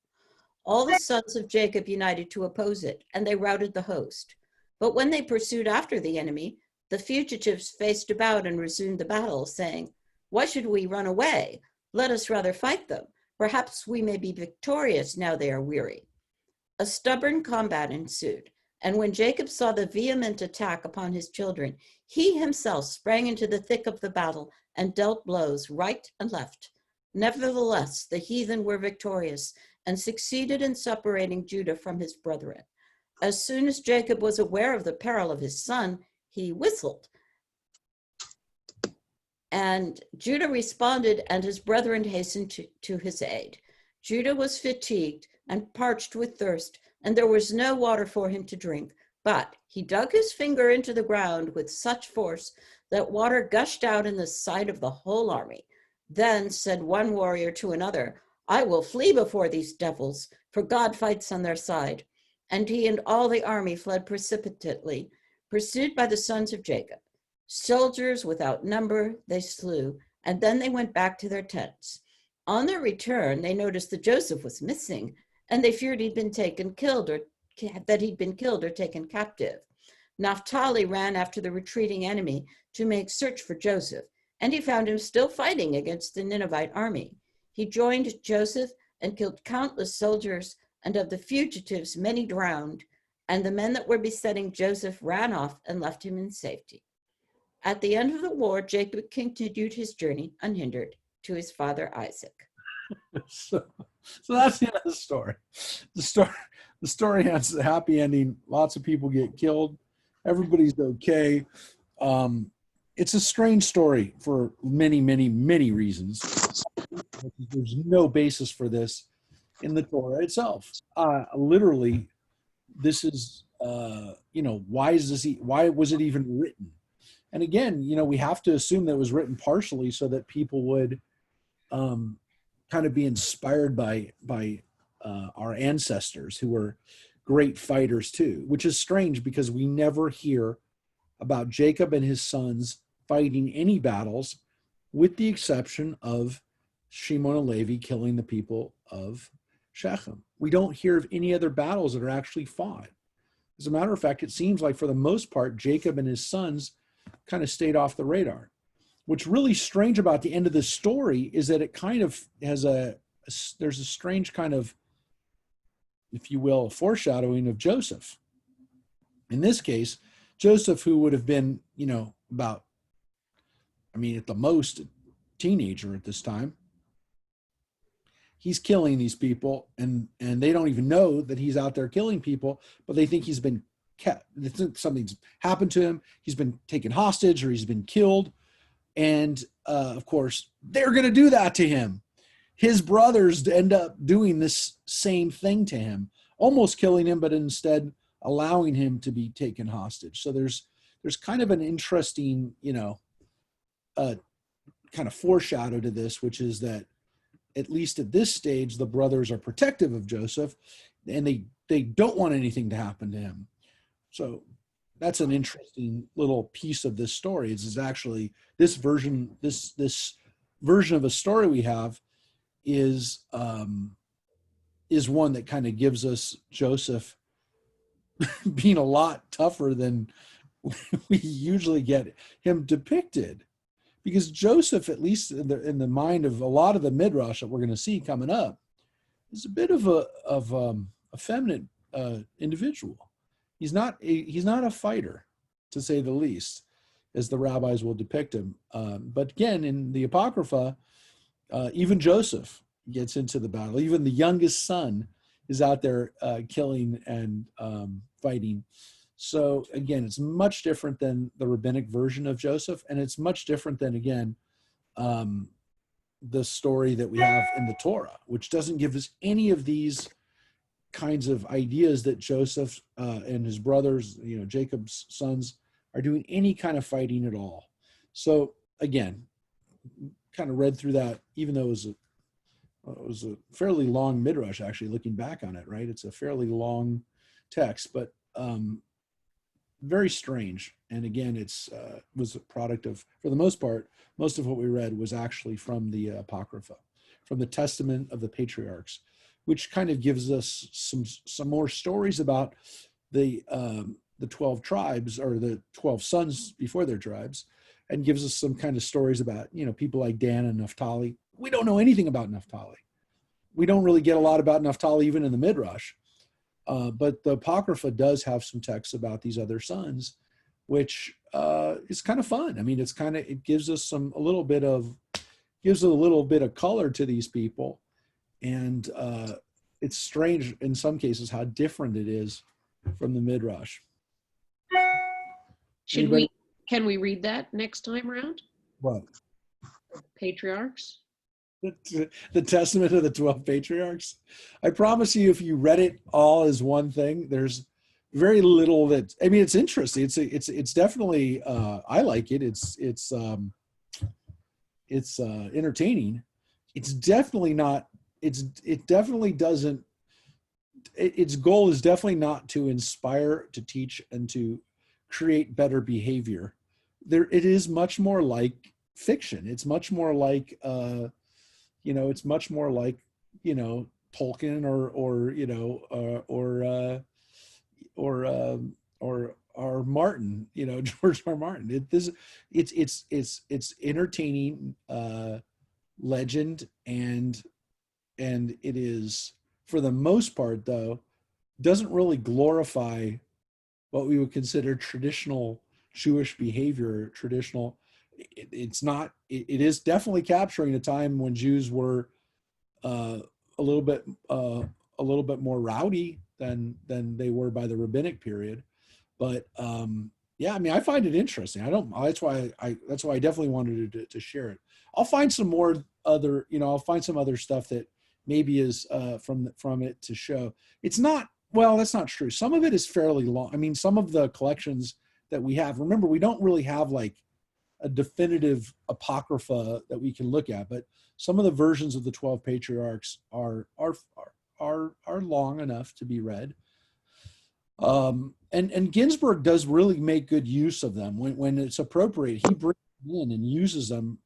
All the sons of Jacob united to oppose it, and they routed the host. But when they pursued after the enemy, the fugitives faced about and resumed the battle, saying, "Why should we run away? Let us rather fight them. Perhaps we may be victorious now they are weary." A stubborn combat ensued, and when Jacob saw the vehement attack upon his children, he himself sprang into the thick of the battle and dealt blows right and left. Nevertheless, the heathen were victorious and succeeded in separating Judah from his brethren. As soon as Jacob was aware of the peril of his son, he whistled. And Judah responded, and his brethren hastened to his aid. Judah was fatigued and parched with thirst, and there was no water for him to drink. But he dug his finger into the ground with such force that water gushed out in the sight of the whole army. Then said one warrior to another, "I will flee before these devils, for God fights on their side." And he and all the army fled precipitately, pursued by the sons of Jacob. Soldiers without number they slew, and then they went back to their tents. On their return, they noticed that Joseph was missing, and they feared he'd been killed or taken captive. Naphtali ran after the retreating enemy to make search for Joseph, and he found him still fighting against the Ninevite army. He joined Joseph and killed countless soldiers, and of the fugitives many drowned, and the men that were besetting Joseph ran off and left him in safety. At the end of the war, Jacob continued his journey unhindered to his father Isaac.
So that's the end of the story. The story has a happy ending. Lots of people get killed. Everybody's okay. It's a strange story for many, many, many reasons. There's no basis for this in the Torah itself. Literally, this is, why was it even written? And again, we have to assume that it was written partially so that people would kind of be inspired by our ancestors who were great fighters too, which is strange because we never hear about Jacob and his sons fighting any battles with the exception of Shimon and Levi killing the people of Shechem. We don't hear of any other battles that are actually fought. As a matter of fact, it seems like for the most part, Jacob and his sons kind of stayed off the radar. What's really strange about the end of this story is that it kind of has there's a strange kind of, if you will, foreshadowing of Joseph. In this case, Joseph, who would have been, about, at the most, a teenager at this time, he's killing these people, and they don't even know that he's out there killing people, but they think he's been kept. They think something's happened to him. He's been taken hostage or he's been killed. And of course, they're going to do that to him. His brothers end up doing this same thing to him, almost killing him, but instead allowing him to be taken hostage. So there's kind of an interesting, kind of foreshadow to this, which is that at least at this stage, the brothers are protective of Joseph, and they don't want anything to happen to him. So that's an interesting little piece of this story. Is actually this version of a story we have is one that kind of gives us Joseph being a lot tougher than we usually get him depicted. Because Joseph, at least in the mind of a lot of the Midrash that we're going to see coming up, is a bit of a feminine individual. He's not a fighter, to say the least, as the rabbis will depict him. But again, in the Apocrypha, even Joseph gets into the battle. Even the youngest son is out there killing and fighting. So again, it's much different than the rabbinic version of Joseph, and it's much different than, again, the story that we have in the Torah, which doesn't give us any of these kinds of ideas that Joseph and his brothers, Jacob's sons, are doing any kind of fighting at all. So again, kind of read through that, even though it was a fairly long midrash, actually, looking back on it, right? It's a fairly long text, but very strange. And again, it's was a product of, for the most part, most of what we read was actually from the Apocrypha, from the Testament of the Patriarchs, which kind of gives us some more stories about the 12 tribes, or the 12 sons before their tribes, and gives us some kind of stories about, people like Dan and Naphtali. We don't know anything about Naphtali. We don't really get a lot about Naphtali even in the Midrash. But the Apocrypha does have some texts about these other sons, which is kind of fun. It gives us a little bit of color to these people. And it's strange in some cases how different it is from the Midrash.
Can we read that next time around?
What?
Patriarchs?
The Testament of the 12 Patriarchs. I promise you, if you read it all as one thing, there's very little that, it's interesting. It's definitely, I like it. It's entertaining. It's definitely not, it definitely doesn't, its goal is definitely not to inspire, to teach, and to create better behavior. It is much more like fiction. It's much more like, it's much more like, Tolkien or Martin, George R. Martin. It's entertaining legend, and it is, for the most part, though, doesn't really glorify what we would consider traditional Jewish behavior. It's not. It is definitely capturing a time when Jews were a little bit more rowdy than they were by the rabbinic period. But I find it interesting. That's why I definitely wanted to share it. I'll find some other stuff that maybe is from it to show. It's not. Well, that's not true. Some of it is fairly long. Some of the collections that we have. Remember, we don't really have like a definitive apocrypha that we can look at, but some of the versions of the 12 patriarchs are long enough to be read. And Ginsburg does really make good use of them when it's appropriate. He brings them in and uses them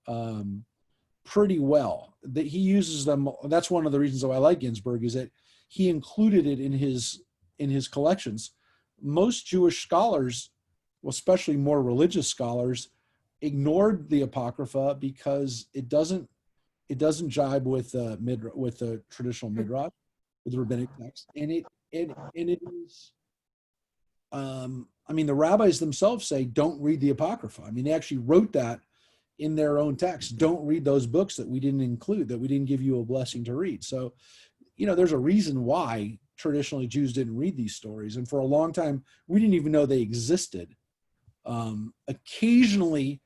pretty well. That he uses them. That's one of the reasons why I like Ginsburg, is that he included it in his collections. Most Jewish scholars, well, especially more religious scholars, ignored the Apocrypha because it doesn't jibe with the traditional Midrash, with the rabbinic text, and it is. I mean, the rabbis themselves say, don't read the Apocrypha. I mean, they actually wrote that in their own text. Don't read those books that we didn't include, that we didn't give you a blessing to read. So, there's a reason why traditionally Jews didn't read these stories. And for a long time, we didn't even know they existed. Occasionally,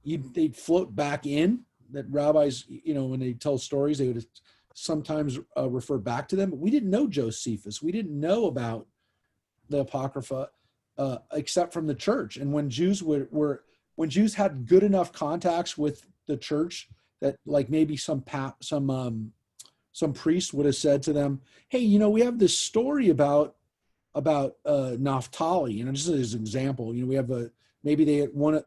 they'd float back in, that rabbis, when they tell stories, they would sometimes refer back to them. But we didn't know Josephus. We didn't know about the Apocrypha except from the church. And when Jews when Jews had good enough contacts with the church, that like maybe some priest would have said to them, hey, we have this story about Naphtali. Just as an example, we have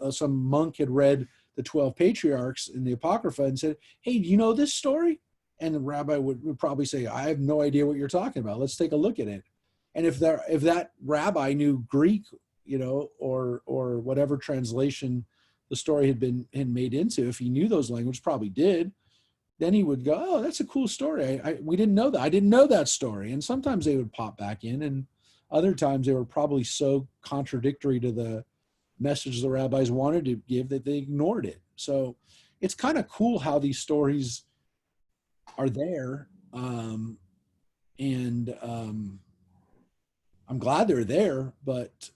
some monk had read the 12 patriarchs in the Apocrypha and said, hey, do you know this story? And the rabbi would probably say, I have no idea what you're talking about. Let's take a look at it. And if that rabbi knew Greek, or whatever translation the story had been made into, if he knew those languages, probably did, then he would go, oh, that's a cool story. We didn't know that. I didn't know that story. And sometimes they would pop back in, and other times they were probably so contradictory to the message the rabbis wanted to give that they ignored it. So it's kind of cool how these stories are there. I'm glad they're there, but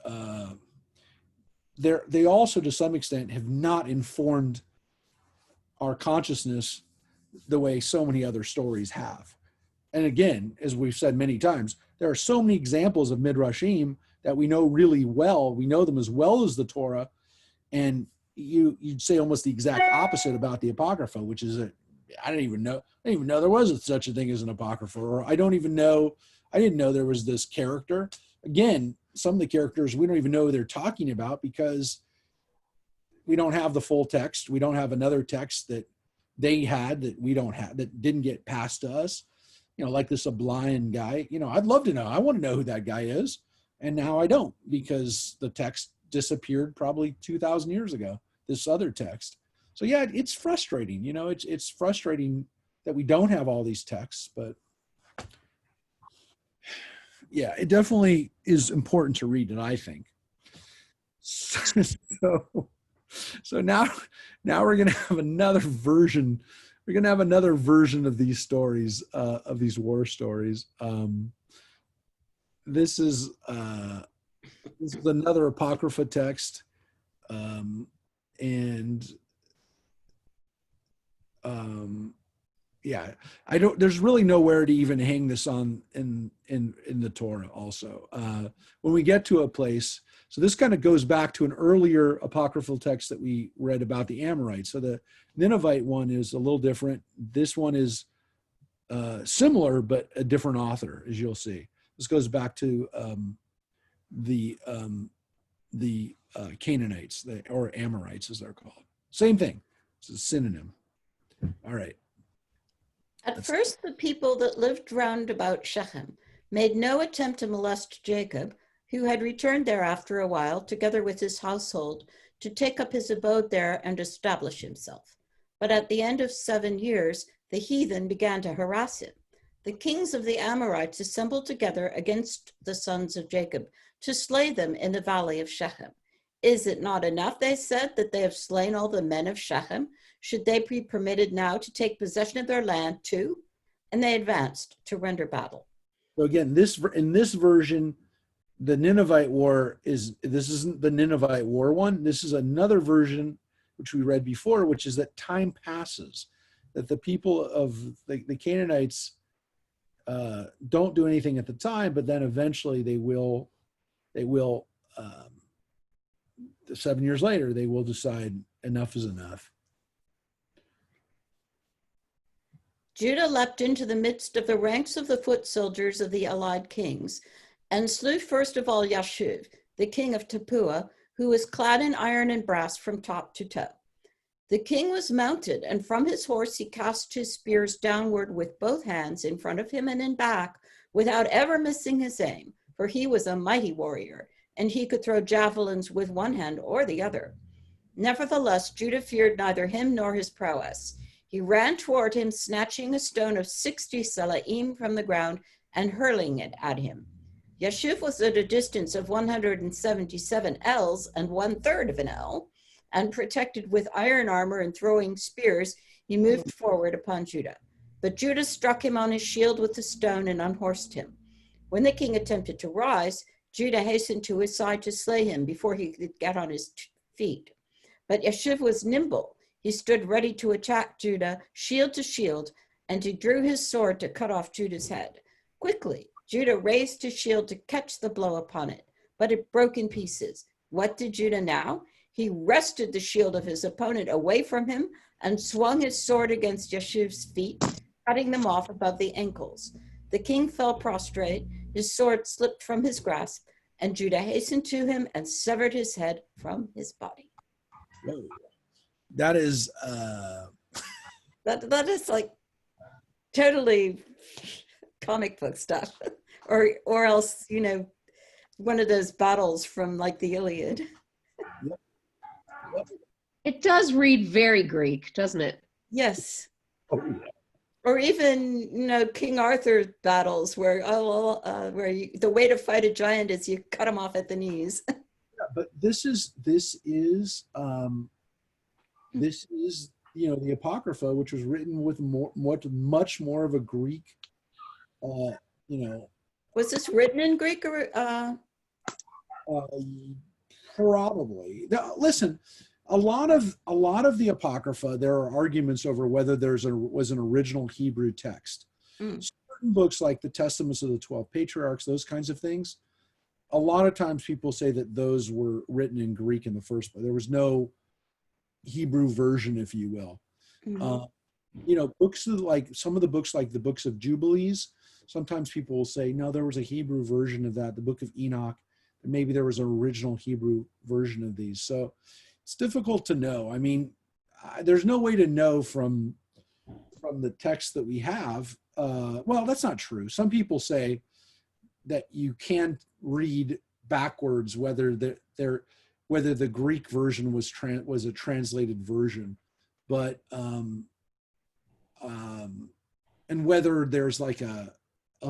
they also, to some extent, have not informed our consciousness the way so many other stories have. And again, as we've said many times, there are so many examples of Midrashim that we know really well. We know them as well as the Torah. And you'd say almost the exact opposite about the Apocrypha, which is that I didn't even know there was such a thing as an Apocrypha, or I didn't know there was this character. Again, some of the characters we don't even know who they're talking about because we don't have the full text. We don't have another text that they had that we don't have, that didn't get passed to us. Like this Ablian guy, I'd love to know. I want to know who that guy is. And now I don't, because the text disappeared probably 2,000 years ago, this other text. So yeah, it's frustrating. It's frustrating that we don't have all these texts, but yeah, it definitely is important to read it, I think. So now we're going to have another version. We're going to have another version of these stories, of these war stories. This is another Apocrypha text. Yeah, there's really nowhere to even hang this on in the Torah also. When we get to a place, so this kind of goes back to an earlier apocryphal text that we read about the Amorites. So the Ninevite one is a little different. This one is similar, but a different author, as you'll see. This goes back to the Canaanites, or Amorites as they're called. Same thing. It's a synonym. All right.
At first, the people that lived round about Shechem made no attempt to molest Jacob, who had returned there after a while, together with his household, to take up his abode there and establish himself. But at the end of 7 years, the heathen began to harass him. The kings of the Amorites assembled together against the sons of Jacob to slay them in the valley of Shechem. Is it not enough, they said, that they have slain all the men of Shechem? Should they be permitted now to take possession of their land too? And they advanced to render battle.
So again, in this version, the Ninevite war this isn't the Ninevite war one. This is another version, which we read before, which is that time passes, that the people of the Canaanites don't do anything at the time, but then eventually they will 7 years later, they will decide enough is enough.
Judah leapt into the midst of the ranks of the foot soldiers of the allied kings, and slew first of all Yashuv, the king of Tapua, who was clad in iron and brass from top to toe. The king was mounted, and from his horse he cast his spears downward with both hands in front of him and in back, without ever missing his aim, for he was a mighty warrior, and he could throw javelins with one hand or the other. Nevertheless, Judah feared neither him nor his prowess. He ran toward him, snatching a stone of 60 selaim from the ground and hurling it at him. Yashuv was at a distance of 177 ells and 1/3 of an ell, and protected with iron armor and throwing spears, he moved forward upon Judah. But Judah struck him on his shield with the stone and unhorsed him. When the king attempted to rise, Judah hastened to his side to slay him before he could get on his feet. But Yashuv was nimble. He stood ready to attack Judah, shield to shield, and he drew his sword to cut off Judah's head. Quickly, Judah raised his shield to catch the blow upon it, but it broke in pieces. What did Judah now? He wrested the shield of his opponent away from him and swung his sword against Yashuv's feet, cutting them off above the ankles. The king fell prostrate, his sword slipped from his grasp, and Judah hastened to him and severed his head from his body.
Whoa. That is
That is like totally comic book stuff, or else, you know, one of those battles from like the Iliad.
It does read very Greek, doesn't it?
Yes.
oh, yeah.
Or even, you know, King Arthur battles where the way to fight a giant is you cut him off at the knees.
Yeah, but this is the Apocrypha, which was written with much more of a Greek,
Was this written in Greek or?
Probably. Now, listen, a lot of the Apocrypha, there are arguments over whether was an original Hebrew text. Certain books like the Testaments of the 12 Patriarchs, those kinds of things, a lot of times people say that those were written in Greek in the first place. There was no Hebrew version, if you will. Books like some of the books, like the books of Jubilees, sometimes people will say, no, there was a Hebrew version of that. The book of Enoch, maybe there was an original Hebrew version of these. So it's difficult to know. I mean, there's no way to know from the text that we have. Well, that's not true. Some people say that you can't read backwards whether the Greek version was a translated version, but and whether there's like a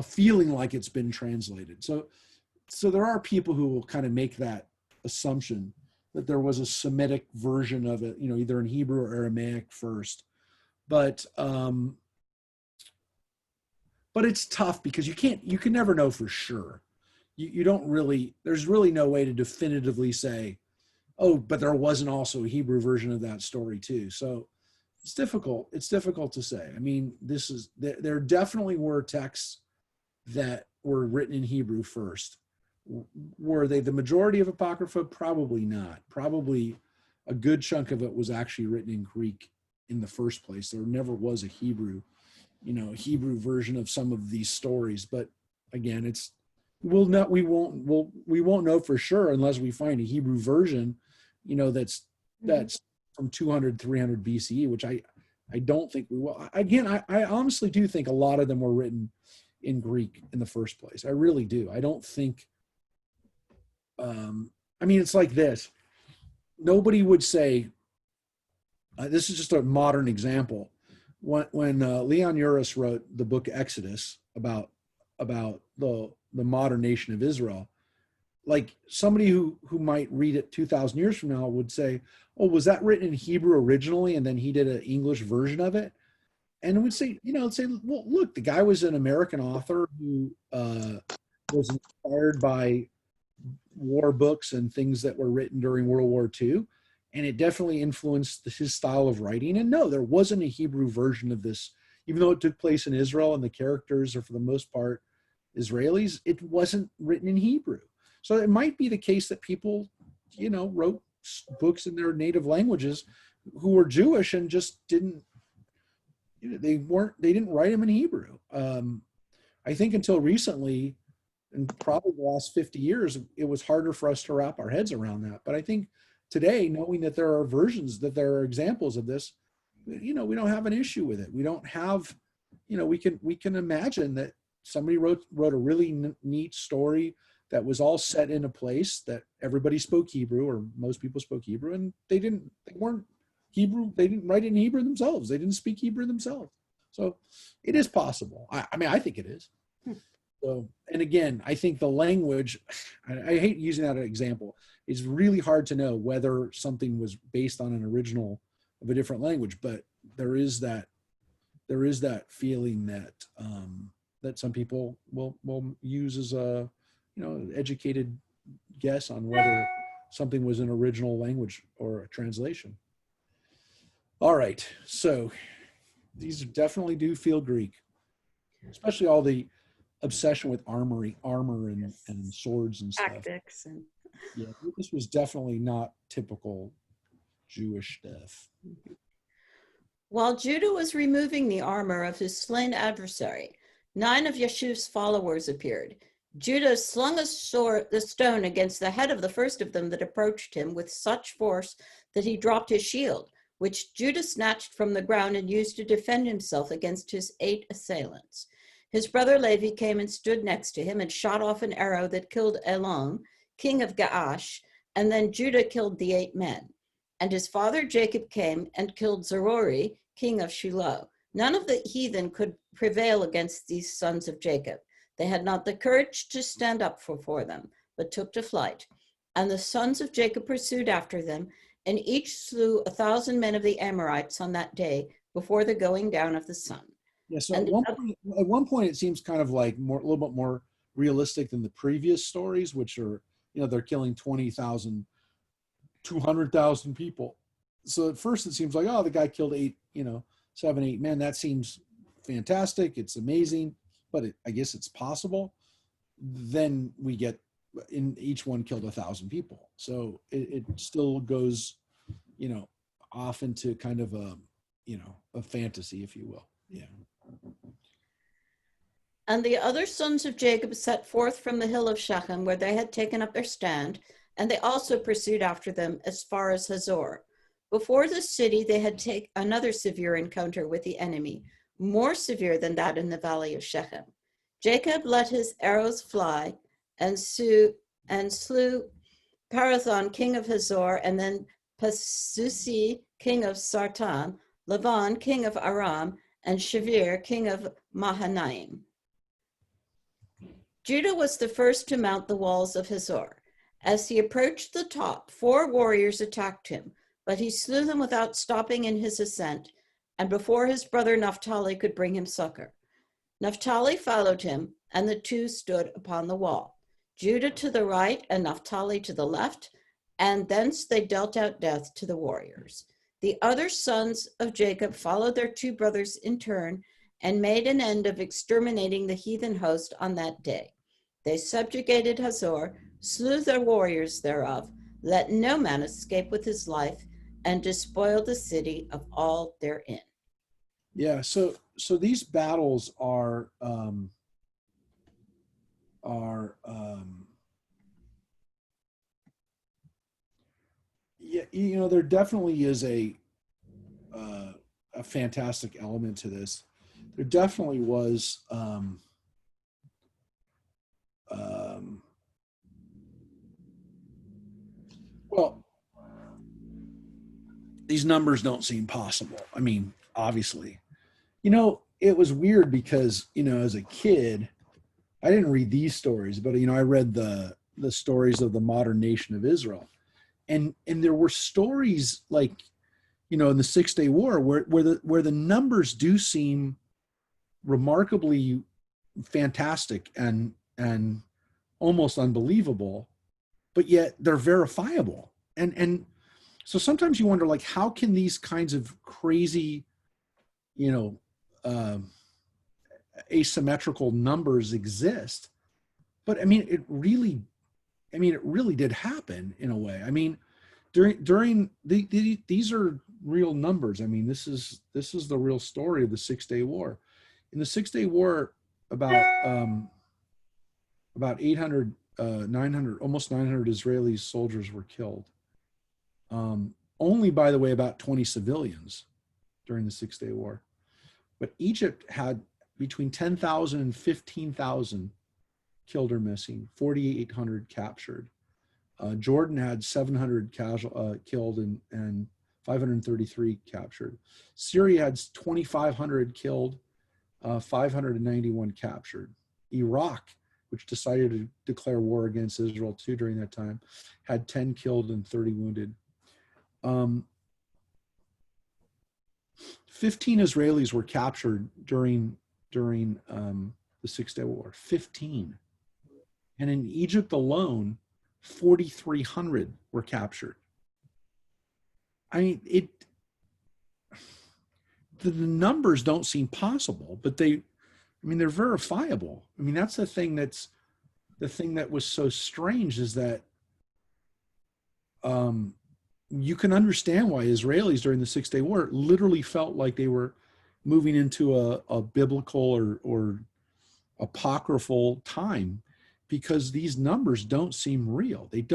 feeling like it's been translated. So there are people who will kind of make that assumption that there was a Semitic version of it, either in Hebrew or Aramaic first. But it's tough because you can never know for sure. You don't really, there's really no way to definitively say, oh, but there wasn't also a Hebrew version of that story too. So it's difficult. It's difficult to say. I mean, there definitely were texts that were written in Hebrew first. Were they the majority of Apocrypha? Probably not. Probably a good chunk of it was actually written in Greek in the first place. There never was a Hebrew version of some of these stories. But again, we won't know for sure unless we find a Hebrew version, that's from 200, 300 BCE, which I don't think we will. Again, I honestly do think a lot of them were written in Greek in the first place. I really do. I don't think, it's like this. Nobody would say, this is just a modern example. When Leon Uris wrote the book Exodus about the modern nation of Israel, like somebody who might read it 2,000 years from now would say, oh, was that written in Hebrew originally and then he did an English version of it? And it would say, well, look, the guy was an American author who was inspired by war books and things that were written during World War II. And it definitely influenced his style of writing. And no, there wasn't a Hebrew version of this, even though it took place in Israel and the characters are for the most part Israelis, it wasn't written in Hebrew. So it might be the case that people, wrote books in their native languages who were Jewish and just didn't, they didn't write them in Hebrew. I think until recently, and probably the last 50 years, it was harder for us to wrap our heads around that. But I think today, knowing that there are versions, that there are examples of this, we don't have an issue with it. We don't have, we can imagine that somebody wrote a really neat story that was all set in a place that everybody spoke Hebrew, or most people spoke Hebrew, and they weren't Hebrew. They didn't write in Hebrew themselves. They didn't speak Hebrew themselves. So it is possible. I think it is. So, and again, I think the language, I hate using that as an example. It's really hard to know whether something was based on an original of a different language, but there is that feeling that that some people will use as a educated guess on whether something was an original language or a translation. All right, so these definitely do feel Greek, especially all the obsession with armor and swords and stuff.
Tactics and
Yeah, this was definitely not typical Jewish stuff.
while Judah was removing the armor of his slain adversary, 9 of Yeshuv's followers appeared. Judah slung the stone against the head of the first of them that approached him with such force that he dropped his shield, which Judah snatched from the ground and used to defend himself against his 8 assailants. His brother Levi came and stood next to him and shot off an arrow that killed Elon, king of Gaash, and then Judah killed the 8 men. And his father Jacob came and killed Zerori, king of Shiloh. None of the heathen could prevail against these sons of Jacob. They had not the courage to stand up for them, but took to flight. And the sons of Jacob pursued after them, and each slew 1,000 men of the Amorites on that day before the going down of the sun.
Yeah, so
And
at one point it seems kind of like a little bit more realistic than the previous stories, which are, they're killing 20,000, 200,000 people. So at first it seems like, oh, the guy killed 7, 8 men. That seems fantastic. It's amazing, but I guess it's possible. Then we get in each one killed 1,000 people. So it still goes, off into kind of a fantasy, if you will. Yeah.
And the other sons of Jacob set forth from the hill of Shechem, where they had taken up their stand, and they also pursued after them as far as Hazor. Before the city, they had taken another severe encounter with the enemy, more severe than that in the valley of Shechem. Jacob let his arrows fly and slew Parathon, king of Hazor, and then Pasusi, king of Sartan, Lavan, king of Aram, and Shavir, king of Mahanaim. Judah was the first to mount the walls of Hazor. As he approached the top, 4 warriors attacked him, but he slew them without stopping in his ascent, and before his brother Naphtali could bring him succor. Naphtali followed him, and the 2 stood upon the wall, Judah to the right and Naphtali to the left, and thence they dealt out death to the warriors. The other sons of Jacob followed their 2 brothers in turn and made an end of exterminating the heathen host on that day. They subjugated Hazor, slew the warriors thereof, let no man escape with his life, and despoiled the city of all therein.
Yeah, so these battles are there definitely is a fantastic element to this. There definitely was well, these numbers don't seem possible. I mean, obviously, it was weird because, as a kid, I didn't read these stories, but, I read the stories of the modern nation of Israel. And there were stories like, in the 6-Day War where the numbers do seem remarkably fantastic and almost unbelievable, but yet they're verifiable. And so sometimes you wonder, like, how can these kinds of crazy, asymmetrical numbers exist? But it really did happen in a way. During these are real numbers. This is the real story of the 6-Day War. In the 6-Day War, about 800, 900, almost 900 Israeli soldiers were killed. Only, by the way, about 20 civilians during the 6-Day War. But Egypt had between 10,000 and 15,000 killed or missing, 4,800 captured. Jordan had 700 killed and 533 captured. Syria had 2,500 killed, 591 captured. Iraq, which decided to declare war against Israel too during that time, had 10 killed and 30 wounded. 15 Israelis were captured during the 6-Day War. 15. And in Egypt alone, 4,300 were captured. I mean, the numbers don't seem possible, but they're verifiable. I mean, that's the thing that was so strange, is that you can understand why Israelis during the 6-Day War literally felt like they were moving into a biblical or apocryphal time, because these numbers don't seem real. It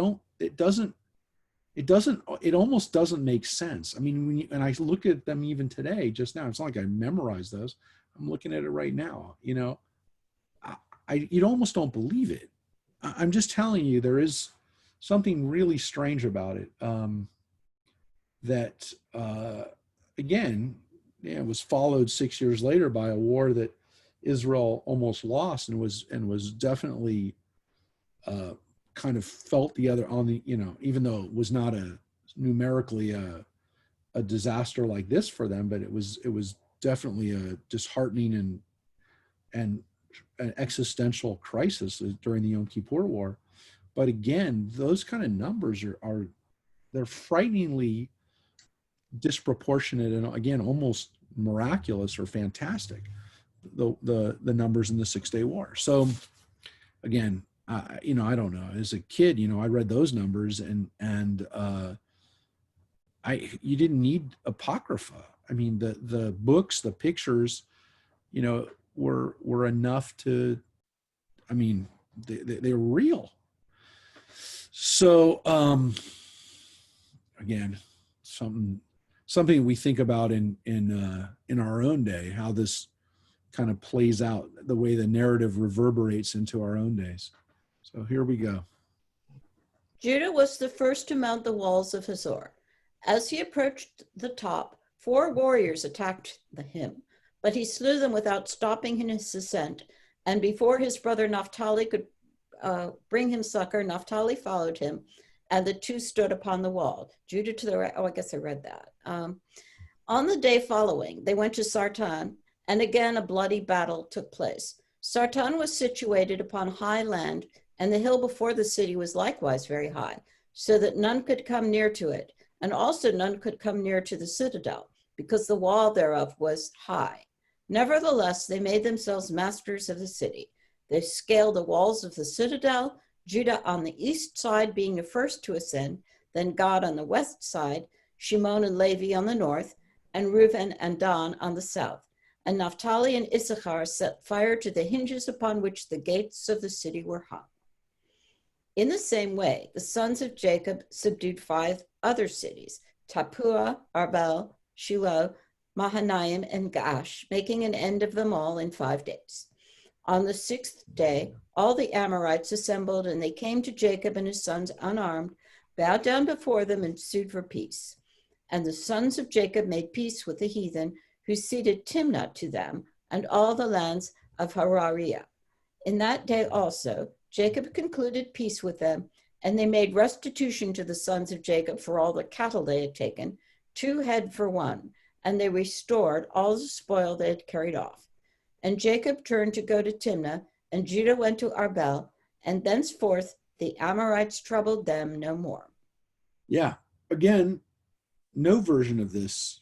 almost doesn't make sense. I mean, and I look at them even today, just now, it's not like I memorized those. I'm looking at it right now, you almost don't believe it. I'm just telling you, there is something really strange about it. That again, it was followed 6 years later by a war that Israel almost lost, and was definitely kind of felt the other on the, even though it was not numerically a disaster like this for them, but it was definitely a disheartening and an existential crisis during the Yom Kippur War. But again, those kind of numbers they're frighteningly disproportionate, and again, almost miraculous or fantastic, the numbers in the 6-Day War. So again, I don't know, as a kid, I read those numbers, and you didn't need apocrypha. I mean, the books, the pictures, were enough to, I mean, they were real. So again, something we think about in our own day, how this kind of plays out, the way the narrative reverberates into our own days. So here we go.
Judah was the first to mount the walls of Hazor. As he approached the top, 4 warriors attacked him, but he slew them without stopping in his ascent. And before his brother Naphtali could bring him succor, Naphtali followed him, and the 2 stood upon the wall. Judah to the right. Oh, I guess I read that. On the day following, they went to Sartan, and again a bloody battle took place. Sartan was situated upon high land, and the hill before the city was likewise very high, so that none could come near to it, and also none could come near to the citadel, because the wall thereof was high. Nevertheless, they made themselves masters of the city. They scaled the walls of the citadel, Judah on the east side being the first to ascend, then Gad on the west side, Shimon and Levi on the north, and Reuben and Dan on the south. And Naphtali and Issachar set fire to the hinges upon which the gates of the city were hung. In the same way, the sons of Jacob subdued 5 other cities, Tappuah, Arbel, Shiloh, Mahanaim, and Gash, making an end of them all in 5 days. On the 6th day, all the Amorites assembled, and they came to Jacob and his sons unarmed, bowed down before them, and sued for peace. And the sons of Jacob made peace with the heathen, who ceded Timnah to them, and all the lands of Harariah. In that day also, Jacob concluded peace with them, and they made restitution to the sons of Jacob for all the cattle they had taken, 2 head for 1, and they restored all the spoil they had carried off. And Jacob turned to go to Timnah, and Judah went to Arbel, and thenceforth the Amorites troubled them no more.
Yeah, again, no version of this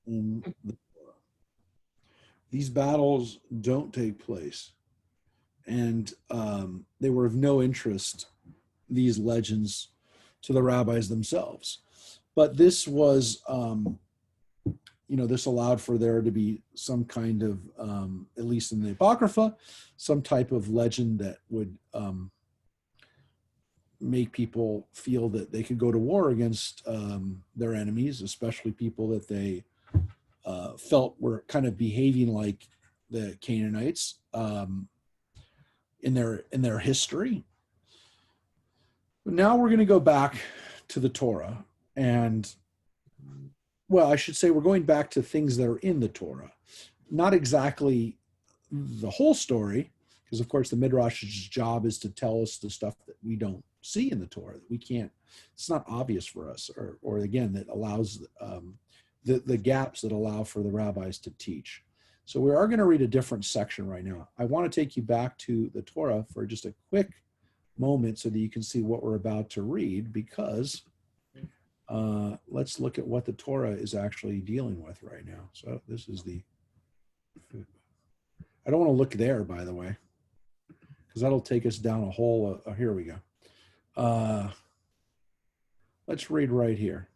in the Torah. These battles don't take place, and they were of no interest, these legends, to the rabbis themselves. But this was, this allowed for there to be some kind of, at least in the Apocrypha, some type of legend that would make people feel that they could go to war against their enemies, especially people that they felt were kind of behaving like the Canaanites in their history. But now we're going to go back to the Torah, and well, I should say we're going back to things that are in the Torah, not exactly the whole story, because of course the Midrash's job is to tell us the stuff that we don't see in the Torah, that we can't, it's not obvious for us, or again, that allows the gaps that allow for the rabbis to teach. So we are going to read a different section right now. I want to take you back to the Torah for just a quick moment so that you can see what we're about to read, because let's look at what the Torah is actually dealing with right now. So this is I don't want to look there, by the way, because that'll take us down a whole, here we go. Let's read right here.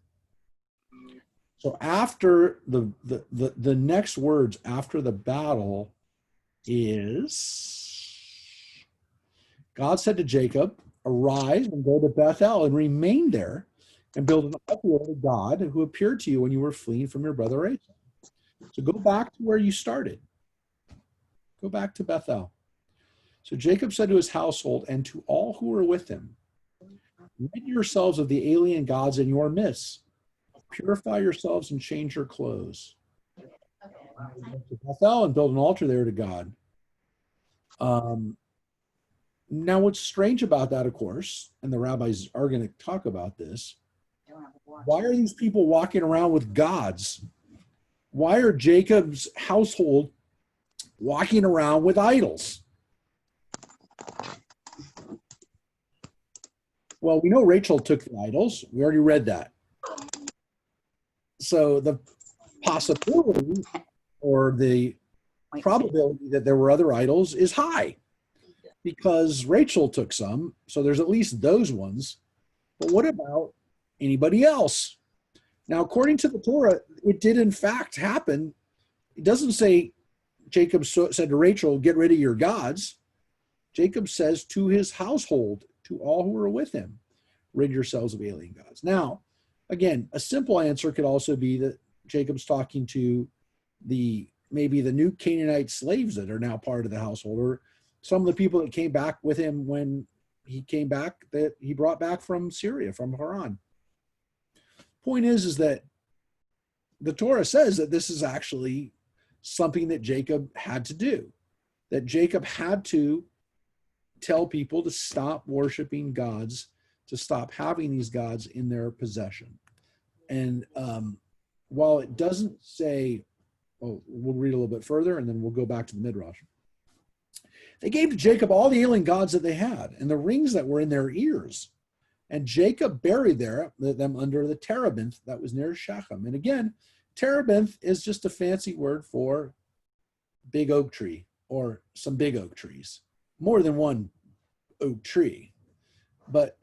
So after the next words after the battle is, God said to Jacob, arise and go to Bethel and remain there and build an altar to God who appeared to you when you were fleeing from your brother Rachel. So go back to where you started. Go back to Bethel. So Jacob said to his household and to all who were with him, rid yourselves of the alien gods in your midst. Purify yourselves and change your clothes. Go to Bethel and build an altar there to God. Now, what's strange about that, of course, and the rabbis are going to talk about this, why are these people walking around with gods? Why are Jacob's household walking around with idols? Well, we know Rachel took the idols. We already read that. So the possibility or the probability that there were other idols is high, because Rachel took some, so there's at least those ones. But what about anybody else? Now, according to the Torah, it did in fact happen. It doesn't say Jacob said to Rachel, get rid of your gods. Jacob says to his household, to all who were with him, rid yourselves of alien gods. Now, again, a simple answer could also be that Jacob's talking to maybe the new Canaanite slaves that are now part of the household, or some of the people that came back with him when he came back, that he brought back from Syria, from Haran. Point is that the Torah says that this is actually something that Jacob had to do, that Jacob had to tell people to stop worshiping gods, to stop having these gods in their possession. And while it doesn't say, we'll read a little bit further and then we'll go back to the Midrash. They gave to Jacob all the alien gods that they had and the rings that were in their ears. And Jacob buried them under the terebinth that was near Shechem. And again, terebinth is just a fancy word for big oak tree, or some big oak trees, more than one oak tree. But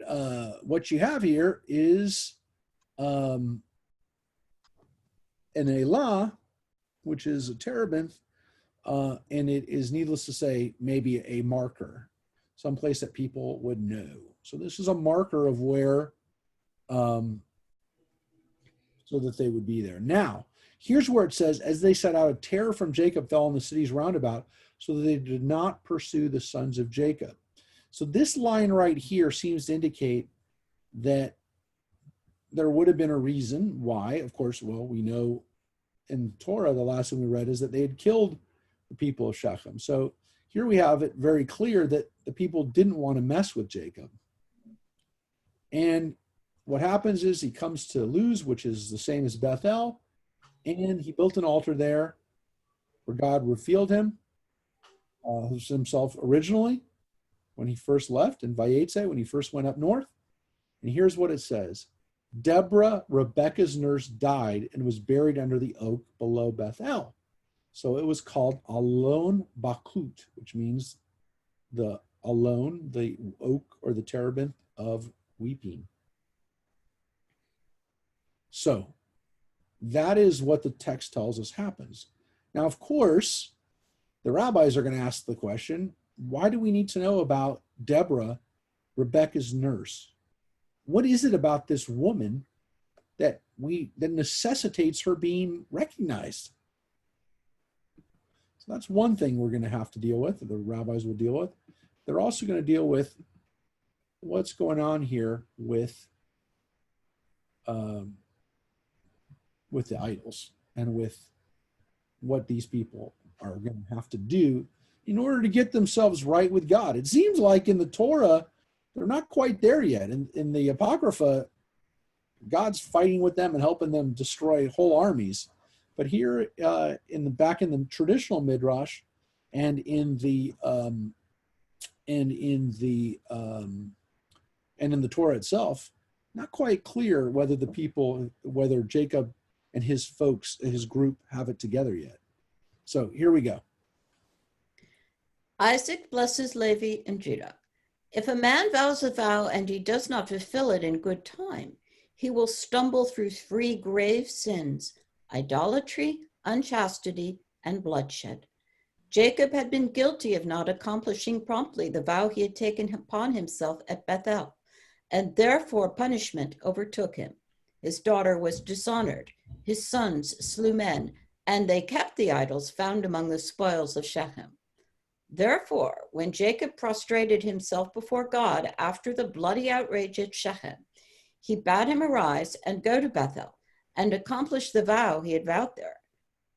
what you have here is an elah, which is a terebinth, and it is, needless to say, maybe a marker, someplace that people would know. So this is a marker of where, so that they would be there. Now, here's where it says, as they set out, a terror from Jacob fell on the cities round about, so that they did not pursue the sons of Jacob. So this line right here seems to indicate that there would have been a reason why. Of course, well, we know in Torah, the last one we read is that they had killed the people of Shechem. So here we have it very clear that the people didn't want to mess with Jacob. And what happens is he comes to Luz, which is the same as Bethel, and he built an altar there where God revealed himself originally when he first left, in Vayetze, when he first went up north. And here's what it says. Deborah, Rebekah's nurse, died and was buried under the oak below Bethel. So it was called Alon Bakut, which means the alone, the oak or the terebinth of weeping. So that is what the text tells us happens. Now, of course, the rabbis are going to ask the question, why do we need to know about Deborah Rebecca's nurse. What is it about this woman that necessitates her being recognized? So that's one thing we're going to have to deal with, the rabbis will deal with. They're also going to deal with what's going on here with the idols and with what these people are going to have to do in order to get themselves right with God. It seems like in the Torah, they're not quite there yet. In the Apocrypha, God's fighting with them and helping them destroy whole armies. But here, back in the traditional Midrash, and in the Torah itself, not quite clear whether Jacob and his folks, his group, have it together yet. So here we go.
Isaac blesses Levi and Judah. If a man vows a vow and he does not fulfill it in good time, he will stumble through 3 grave sins: idolatry, unchastity, and bloodshed. Jacob had been guilty of not accomplishing promptly the vow he had taken upon himself at Bethel, and therefore punishment overtook him. His daughter was dishonored. His sons slew men, and they kept the idols found among the spoils of Shechem. Therefore, when Jacob prostrated himself before God after the bloody outrage at Shechem, he bade him arise and go to Bethel and accomplish the vow he had vowed there.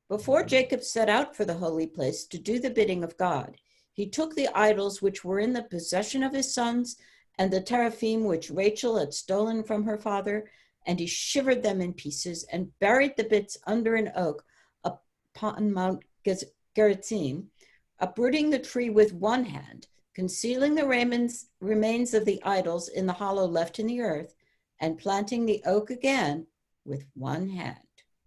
Before Jacob set out for the holy place to do the bidding of God, he took the idols which were in the possession of his sons and the teraphim which Rachel had stolen from her father, and he shivered them in pieces and buried the bits under an oak upon Mount Gerizim, uprooting the tree with one hand, concealing the remains of the idols in the hollow left in the earth, and planting the oak again with one hand.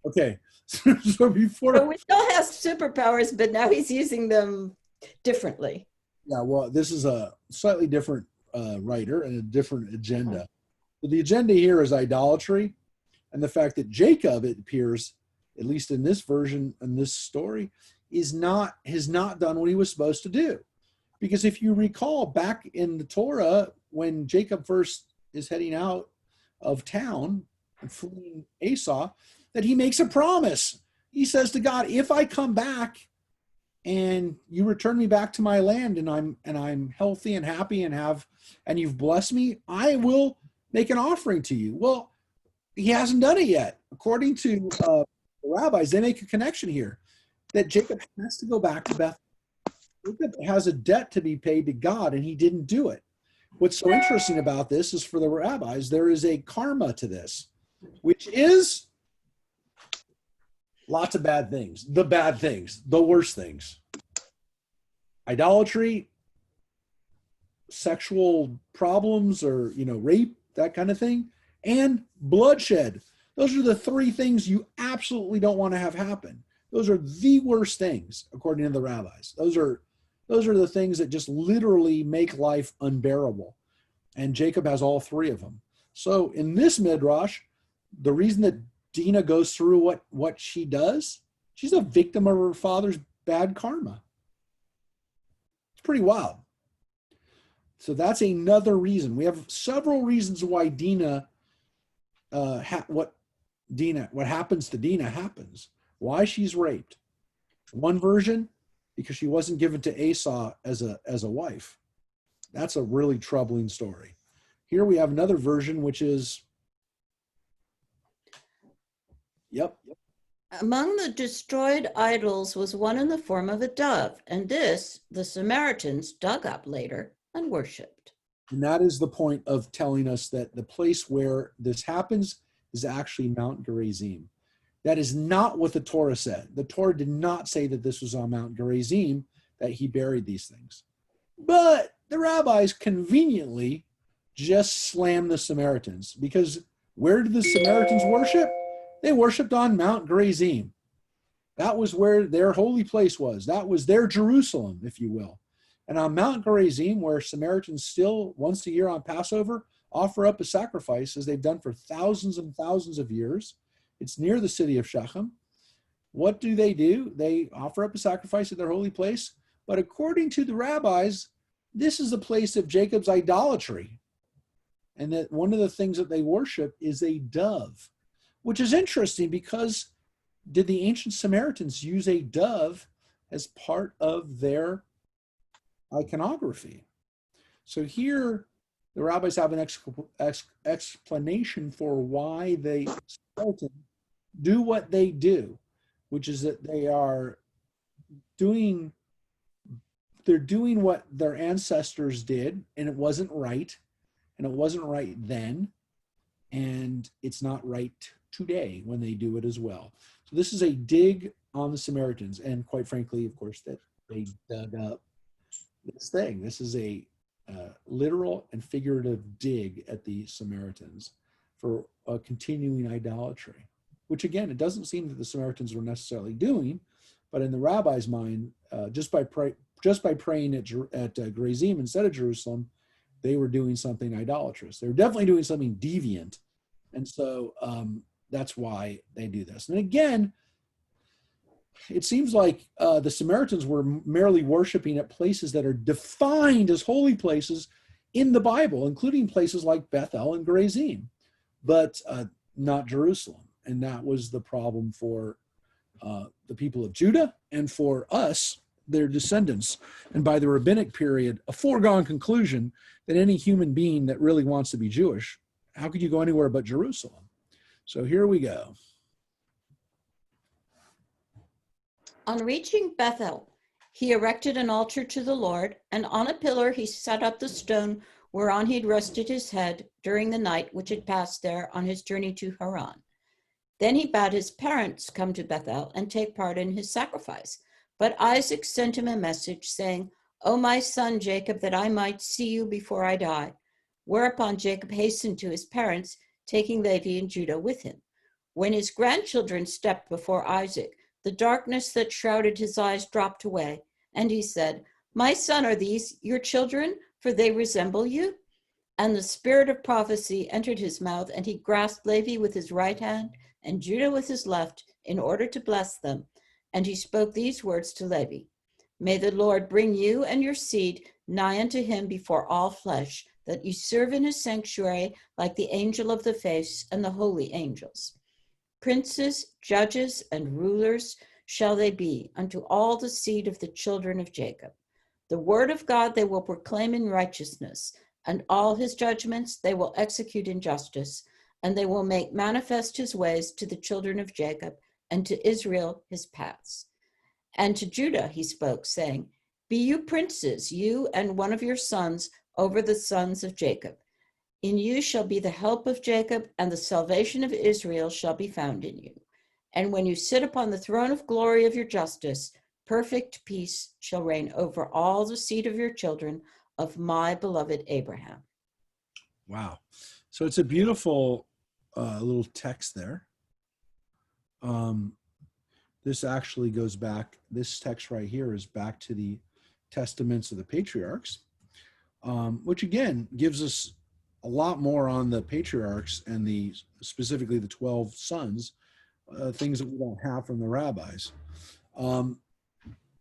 Okay, so before...
So we still has superpowers, but now he's using them differently.
Yeah, well, this is a slightly different writer and a different agenda. So the agenda here is idolatry, and the fact that Jacob, it appears, at least in this version, in this story, has not done what he was supposed to do. Because if you recall back in the Torah, when Jacob first is heading out of town and fleeing Esau, that he makes a promise. He says to God, if I come back and you return me back to my land and I'm healthy and happy and you've blessed me, I will make an offering to you. Well, he hasn't done it yet. According to the rabbis, they make a connection here that Jacob has to go back to Bethel. Jacob has a debt to be paid to God, and he didn't do it. What's so interesting about this is, for the rabbis, there is a karma to this, which is lots of bad things, the worst things. Idolatry, sexual problems, or rape, that kind of thing, and bloodshed. Those are the 3 things you absolutely don't want to have happen. Those are the worst things, according to the rabbis. Those are the things that just literally make life unbearable. And Jacob has all 3 of them. So in this Midrash, the reason that Dinah goes through what she does, she's a victim of her father's bad karma. It's pretty wild. So that's another reason. We have several reasons why Dinah, what happens to Dinah happens. Why she's raped. One version, because she wasn't given to Esau as a wife. That's a really troubling story. Here we have another version, which is,
Among the destroyed idols was one in the form of a dove, and this the Samaritans dug up later and worshipped.
And that is the point of telling us that the place where this happens is actually Mount Gerizim. That is not what the Torah said. The Torah did not say that this was on Mount Gerizim, that he buried these things. But the rabbis conveniently just slammed the Samaritans, because where did the Samaritans worship? They worshiped on Mount Gerizim. That was where their holy place was. That was their Jerusalem, if you will. And on Mount Gerizim, where Samaritans still, once a year on Passover, offer up a sacrifice, as they've done for thousands and thousands of years, it's near the city of Shechem. What do? They offer up a sacrifice at their holy place. But according to the rabbis, this is the place of Jacob's idolatry. and that one of the things that they worship is a dove, which is interesting because did the ancient Samaritans use a dove as part of their iconography? So here, the rabbis have an explanation for why they do what they do, which is that they're doing what their ancestors did, and it wasn't right, and it wasn't right then, and it's not right today when they do it as well. So this is a dig on the Samaritans, and quite frankly, of course, that they dug up this thing. This is a literal and figurative dig at the Samaritans for continuing idolatry, which again, it doesn't seem that the Samaritans were necessarily doing, but in the rabbi's mind, just by praying at Gerizim instead of Jerusalem, they were doing something idolatrous. They were definitely doing something deviant, and so that's why they do this. And again, it seems like the Samaritans were merely worshiping at places that are defined as holy places in the Bible, including places like Bethel and Gerizim, but not Jerusalem. And that was the problem for the people of Judah and for us, their descendants. And by the rabbinic period, a foregone conclusion that any human being that really wants to be Jewish, how could you go anywhere but Jerusalem? So here we go.
On reaching Bethel, he erected an altar to the Lord, and on a pillar he set up the stone whereon he had rested his head during the night which had passed there on his journey to Haran. Then he bade his parents come to Bethel and take part in his sacrifice. But Isaac sent him a message saying, "O my son Jacob, that I might see you before I die." Whereupon Jacob hastened to his parents, taking Levi and Judah with him. When his grandchildren stepped before Isaac, the darkness that shrouded his eyes dropped away, and he said, "My son, are these your children? For they resemble you." And the spirit of prophecy entered his mouth, and he grasped Levi with his right hand and Judah with his left in order to bless them. And he spoke these words to Levi: "May the Lord bring you and your seed nigh unto him before all flesh, that ye serve in his sanctuary like the angel of the face and the holy angels. Princes, judges, and rulers shall they be unto all the seed of the children of Jacob. The word of God they will proclaim in righteousness, and all his judgments they will execute in justice, and they will make manifest his ways to the children of Jacob, and to Israel his paths." And to Judah he spoke, saying, "Be you princes, you and one of your sons, over the sons of Jacob. In you shall be the help of Jacob, and the salvation of Israel shall be found in you. And when you sit upon the throne of glory of your justice, perfect peace shall reign over all the seed of your children of my beloved Abraham."
Wow. So it's a beautiful little text there. This actually goes back, this text right here is back to the Testaments of the Patriarchs, which again gives us a lot more on the patriarchs and specifically the 12 sons, things that we don't have from the rabbis.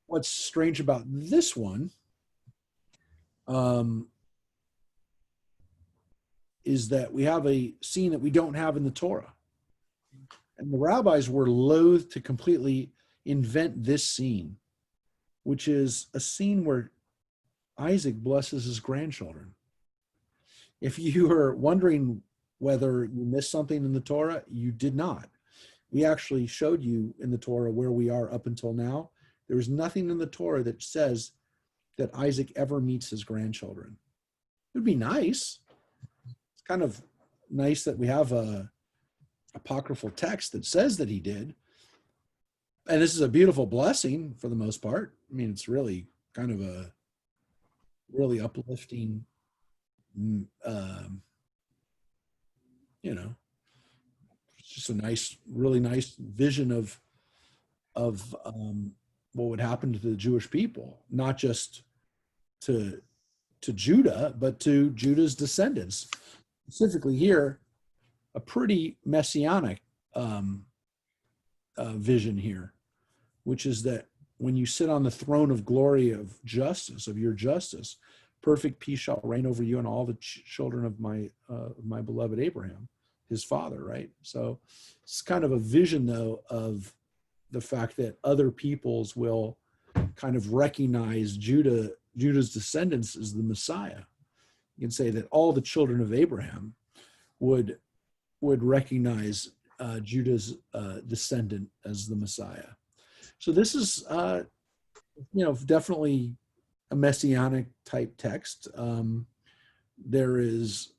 What's strange about this one is that we have a scene that we don't have in the Torah. And the rabbis were loath to completely invent this scene, which is a scene where Isaac blesses his grandchildren. If you are wondering whether you missed something in the Torah, you did not. We actually showed you in the Torah where we are up until now. There is nothing in the Torah that says that Isaac ever meets his grandchildren. It would be nice. It's kind of nice that we have a apocryphal text that says that he did. And this is a beautiful blessing for the most part. I mean, it's really kind of a really uplifting, it's just a nice, really nice vision of what would happen to the Jewish people, not just to Judah, but to Judah's descendants. Specifically here, a pretty messianic vision here, which is that when you sit on the throne of glory of justice, of your justice, perfect peace shall reign over you and all the children of my beloved Abraham, his father, right? So it's kind of a vision, though, of the fact that other peoples will kind of recognize Judah's descendants as the Messiah. You can say that all the children of Abraham would recognize Judah's descendant as the Messiah. So this is, definitely a messianic type text. There is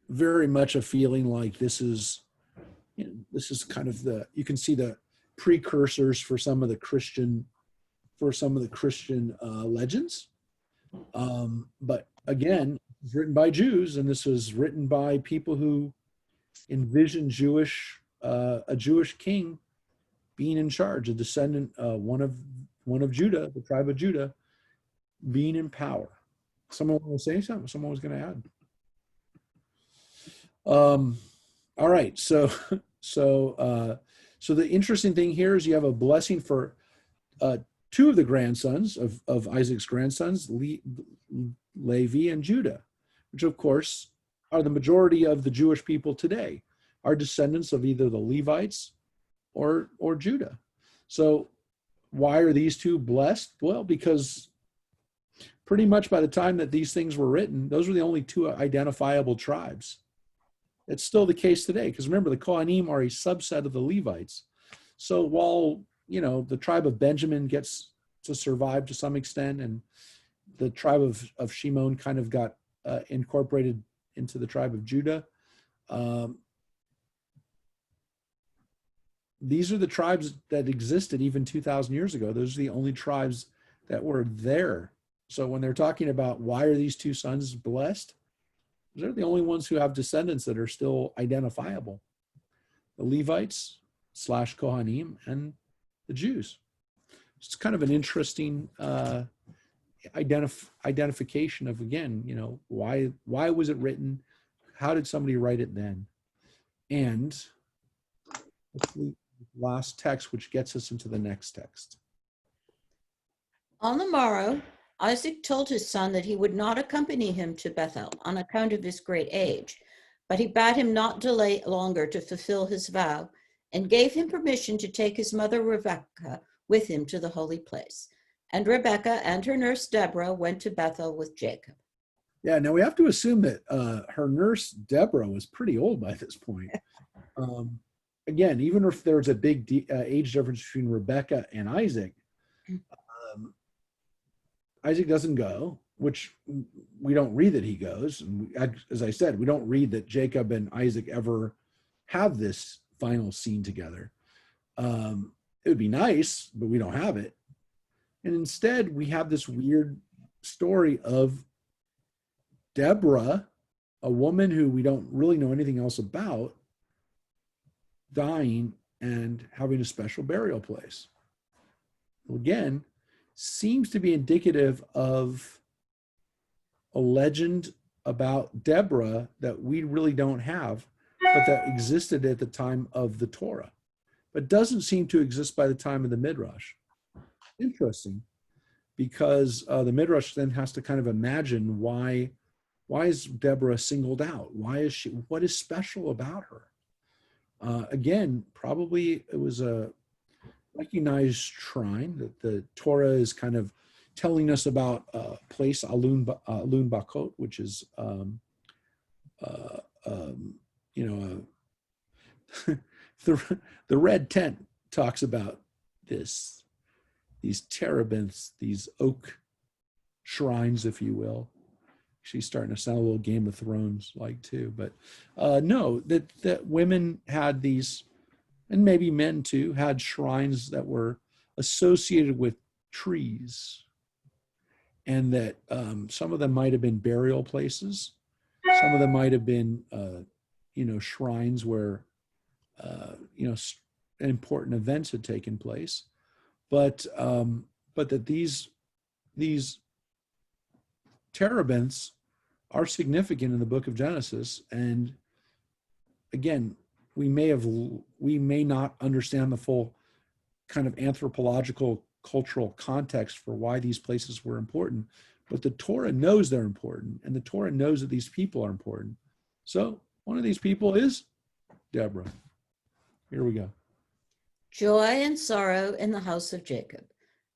very much a feeling like this is kind of you can see the precursors for some of the Christian legends. But again, it's written by Jews, and this was written by people who envisioned a Jewish king being in charge, a descendant, one of Judah, the tribe of Judah, being in power. Someone want to say something? Someone was going to add. All right. So the interesting thing here is you have a blessing for two of the grandsons of Isaac's grandsons, Levi and Judah, which of course are the majority of the Jewish people today, are descendants of either the Levites or Judah. So why are these two blessed? Well, because pretty much by the time that these things were written, those were the only two identifiable tribes. It's still the case today, because remember, the Kohanim are a subset of the Levites. So while, the tribe of Benjamin gets to survive to some extent, and the tribe of Shimon kind of got incorporated into the tribe of Judah, these are the tribes that existed even 2,000 years ago. Those are the only tribes that were there. So when they're talking about why are these two sons blessed, they're the only ones who have descendants that are still identifiable. The Levites / Kohanim and the Jews. It's kind of an interesting identification of, again, why was it written? How did somebody write it then? And the last text, which gets us into the next text.
On the morrow, Isaac told his son that he would not accompany him to Bethel on account of his great age, but he bade him not delay longer to fulfill his vow, and gave him permission to take his mother Rebekah with him to the holy place. And Rebekah and her nurse Deborah went to Bethel with Jacob.
Yeah, now we have to assume that her nurse Deborah was pretty old by this point. Again, even if there's a big age difference between Rebekah and Isaac, Isaac doesn't go, which we don't read that he goes. And as I said, we don't read that Jacob and Isaac ever have this final scene together. It would be nice, but we don't have it. And instead, we have this weird story of Deborah, a woman who we don't really know anything else about, dying and having a special burial place. Again, seems to be indicative of a legend about Deborah that we really don't have, but that existed at the time of the Torah, but doesn't seem to exist by the time of the Midrash. Interesting, because the Midrash then has to kind of imagine why is Deborah singled out? Why is she? What is special about her? Again, probably it was a recognized shrine that the Torah is kind of telling us about a place, Alun Bakot, which is, the red tent talks about these terebinths, these oak shrines, if you will. She's starting to sound a little Game of Thrones like too, but no, that women had these, and maybe men too, had shrines that were associated with trees, and that some of them might have been burial places, some of them might have been, shrines where, important events had taken place, but that these terebinths are significant in the book of Genesis. And again, we may not understand the full kind of anthropological cultural context for why these places were important, but the Torah knows they're important, and the Torah knows that these people are important. So one of these people is Deborah. Here we go.
Joy and sorrow in the house of Jacob.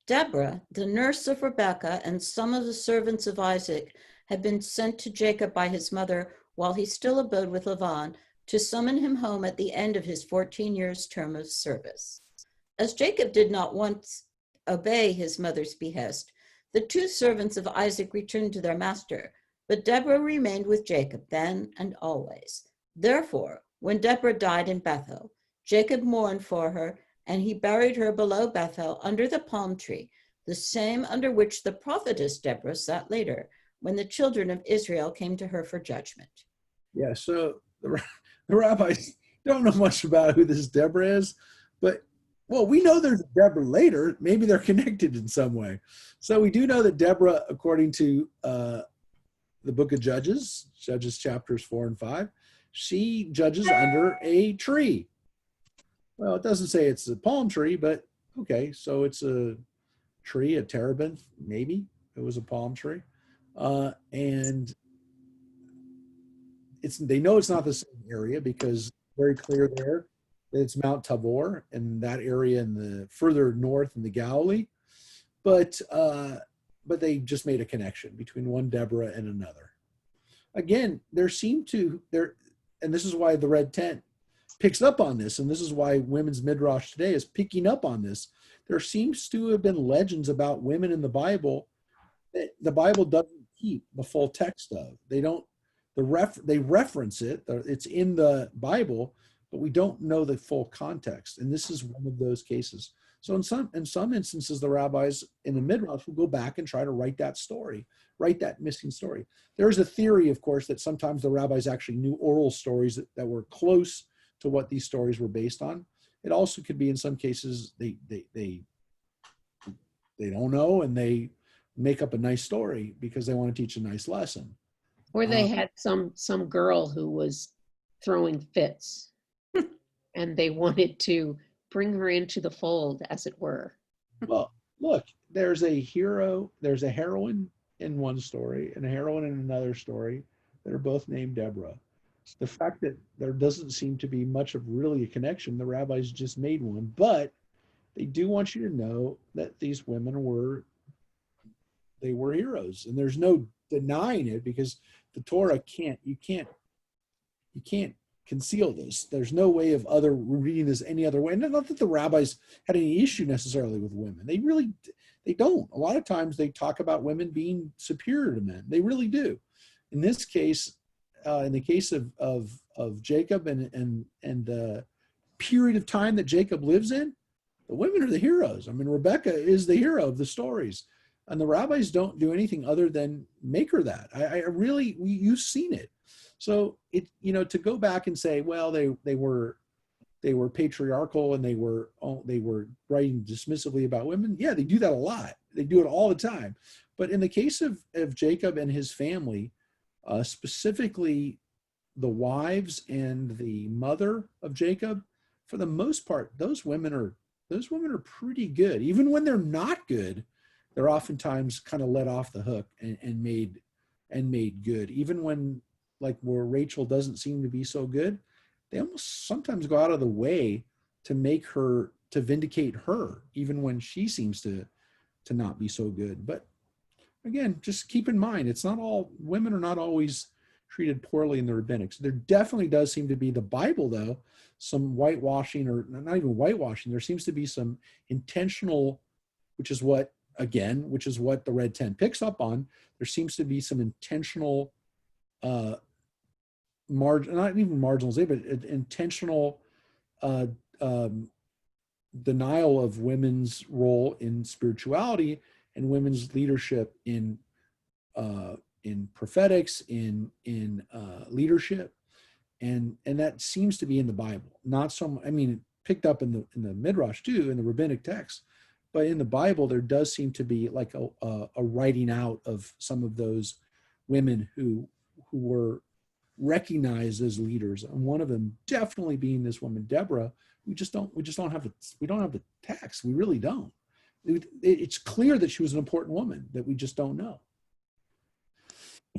Deborah, the nurse of Rebekah, and some of the servants of Isaac had been sent to Jacob by his mother while he still abode with Laban to summon him home at the end of his 14 years' term of service. As Jacob did not once obey his mother's behest, the two servants of Isaac returned to their master, but Deborah remained with Jacob then and always. Therefore, when Deborah died in Bethel, Jacob mourned for her, and he buried her below Bethel under the palm tree, the same under which the prophetess Deborah sat later, when the children of Israel came to her for judgment.
Yeah, so the rabbis don't know much about who this Deborah is, but, well, we know there's a Deborah later. Maybe they're connected in some way. So we do know that Deborah, according to the book of Judges chapters 4 and 5, she judges under a tree. Well, it doesn't say it's a palm tree, but okay, so it's a tree, a terebinth, maybe it was a palm tree. And they know it's not the same area because it's very clear there that it's Mount Tabor and that area in the further north in the Galilee. But they just made a connection between one Deborah and another. Again, and this is why the red tent picks up on this, and this is why women's midrash today is picking up on this. There seems to have been legends about women in the Bible that the Bible doesn't keep the full text of. They don't. They reference it. It's in the Bible, but we don't know the full context. And this is one of those cases. So in some instances, the rabbis in the midrash will go back and try to write that story, write that missing story. There's a theory, of course, that sometimes the rabbis actually knew oral stories that were close to what these stories were based on. It also could be in some cases they don't know and they make up a nice story because they want to teach a nice lesson.
Or they had some girl who was throwing fits and they wanted to bring her into the fold, as it were.
Well, look, there's a heroine in one story and a heroine in another story that are both named Deborah. The fact that there doesn't seem to be much of really a connection, the rabbis just made one, but they do want you to know that these women were heroes, and there's no denying it because the Torah you can't conceal this. There's no way of reading this any other way. And not that the rabbis had any issue necessarily with women. They don't. A lot of times they talk about women being superior to men. They really do. In this case, in the case of Jacob and the period of time that Jacob lives in, the women are the heroes. I mean, Rebecca is the hero of the stories. And the rabbis don't do anything other than make her that. You've seen it. So to go back and say, well, they were patriarchal and they were writing dismissively about women. Yeah, they do that a lot. They do it all the time. But in the case of Jacob and his family, specifically the wives and the mother of Jacob, for the most part, those women are pretty good. Even when they're not good, they're oftentimes kind of let off the hook and made good. Even when, like, where Rachel doesn't seem to be so good, they almost sometimes go out of the way to vindicate her, even when she seems to not be so good. But again, just keep in mind, women are not always treated poorly in the rabbinics. There definitely does seem to be, the Bible though, some whitewashing, or not even whitewashing. There seems to be some intentional, which is what the red tent picks up on. There seems to be some intentional not even marginalization, but intentional denial of women's role in spirituality and women's leadership in prophetics, in leadership, and that seems to be in the Bible. Not so. I mean, picked up in the Midrash too, in the rabbinic text, but in the Bible there does seem to be like a writing out of some of those women who were recognized as leaders, and one of them definitely being this woman Deborah. We don't have the text. We really don't. It's clear that she was an important woman that we just don't know.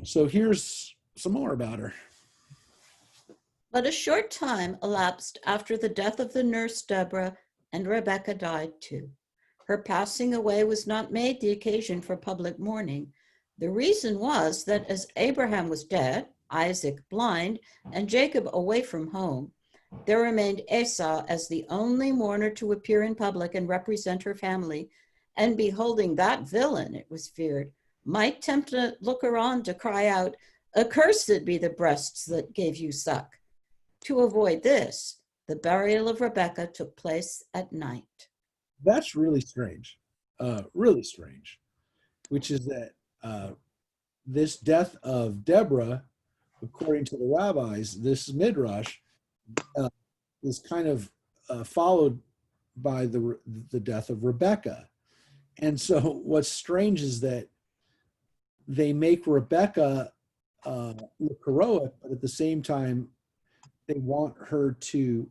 So here's some more about her.
But a short time elapsed after the death of the nurse Deborah, and Rebekah died too. Her passing away was not made the occasion for public mourning. The reason was that as Abraham was dead, Isaac blind, and Jacob away from home, there remained Esau as the only mourner to appear in public and represent her family. And beholding that villain, it was feared, might tempt a looker on to cry out, "Accursed be the breasts that gave you suck." To avoid this, the burial of Rebekah took place at night.
That's really strange, which is that this death of Deborah, according to the rabbis, this Midrash, is kind of followed by the death of Rebekah. And so what's strange is that they make Rebekah look heroic, but at the same time, they want her to,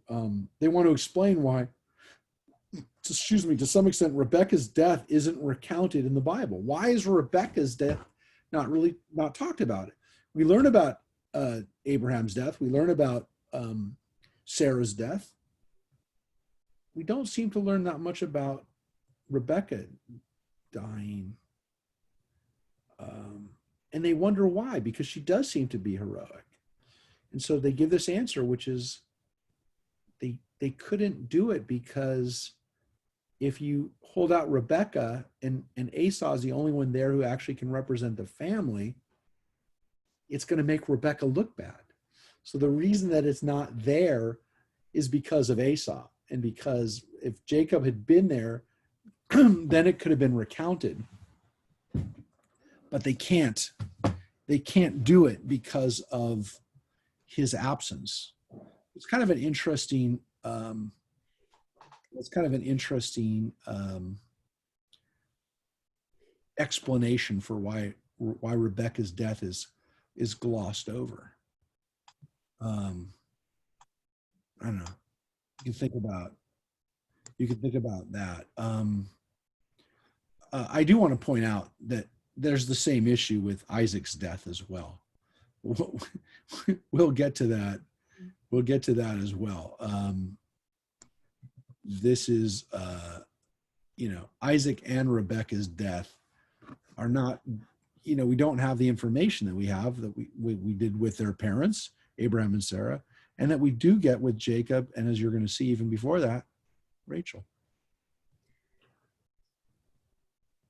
they want to explain why, to some extent, Rebekah's death isn't recounted in the Bible. Why is Rebekah's death not talked about? We learn about Abraham's death. We learn about Sarah's death. We don't seem to learn that much about Rebekah dying. And they wonder why, because she does seem to be heroic. And so they give this answer, which is they couldn't do it because if you hold out Rebekah and Esau is the only one there who actually can represent the family, it's going to make Rebekah look bad. So the reason that it's not there is because of Esau. And because if Jacob had been there, then it could have been recounted. But they can't do it because of his absence. It's kind of an interesting explanation for why Rebekah's death is glossed over. I don't know. You can think about that. I do want to point out that there's the same issue with Isaac's death as well. We'll get to that. We'll get to that as well. This is, Isaac and Rebekah's death are not, we don't have the information that we have that we did with their parents, Abraham and Sarah, and that we do get with Jacob, and as you're going to see even before that, Rachel.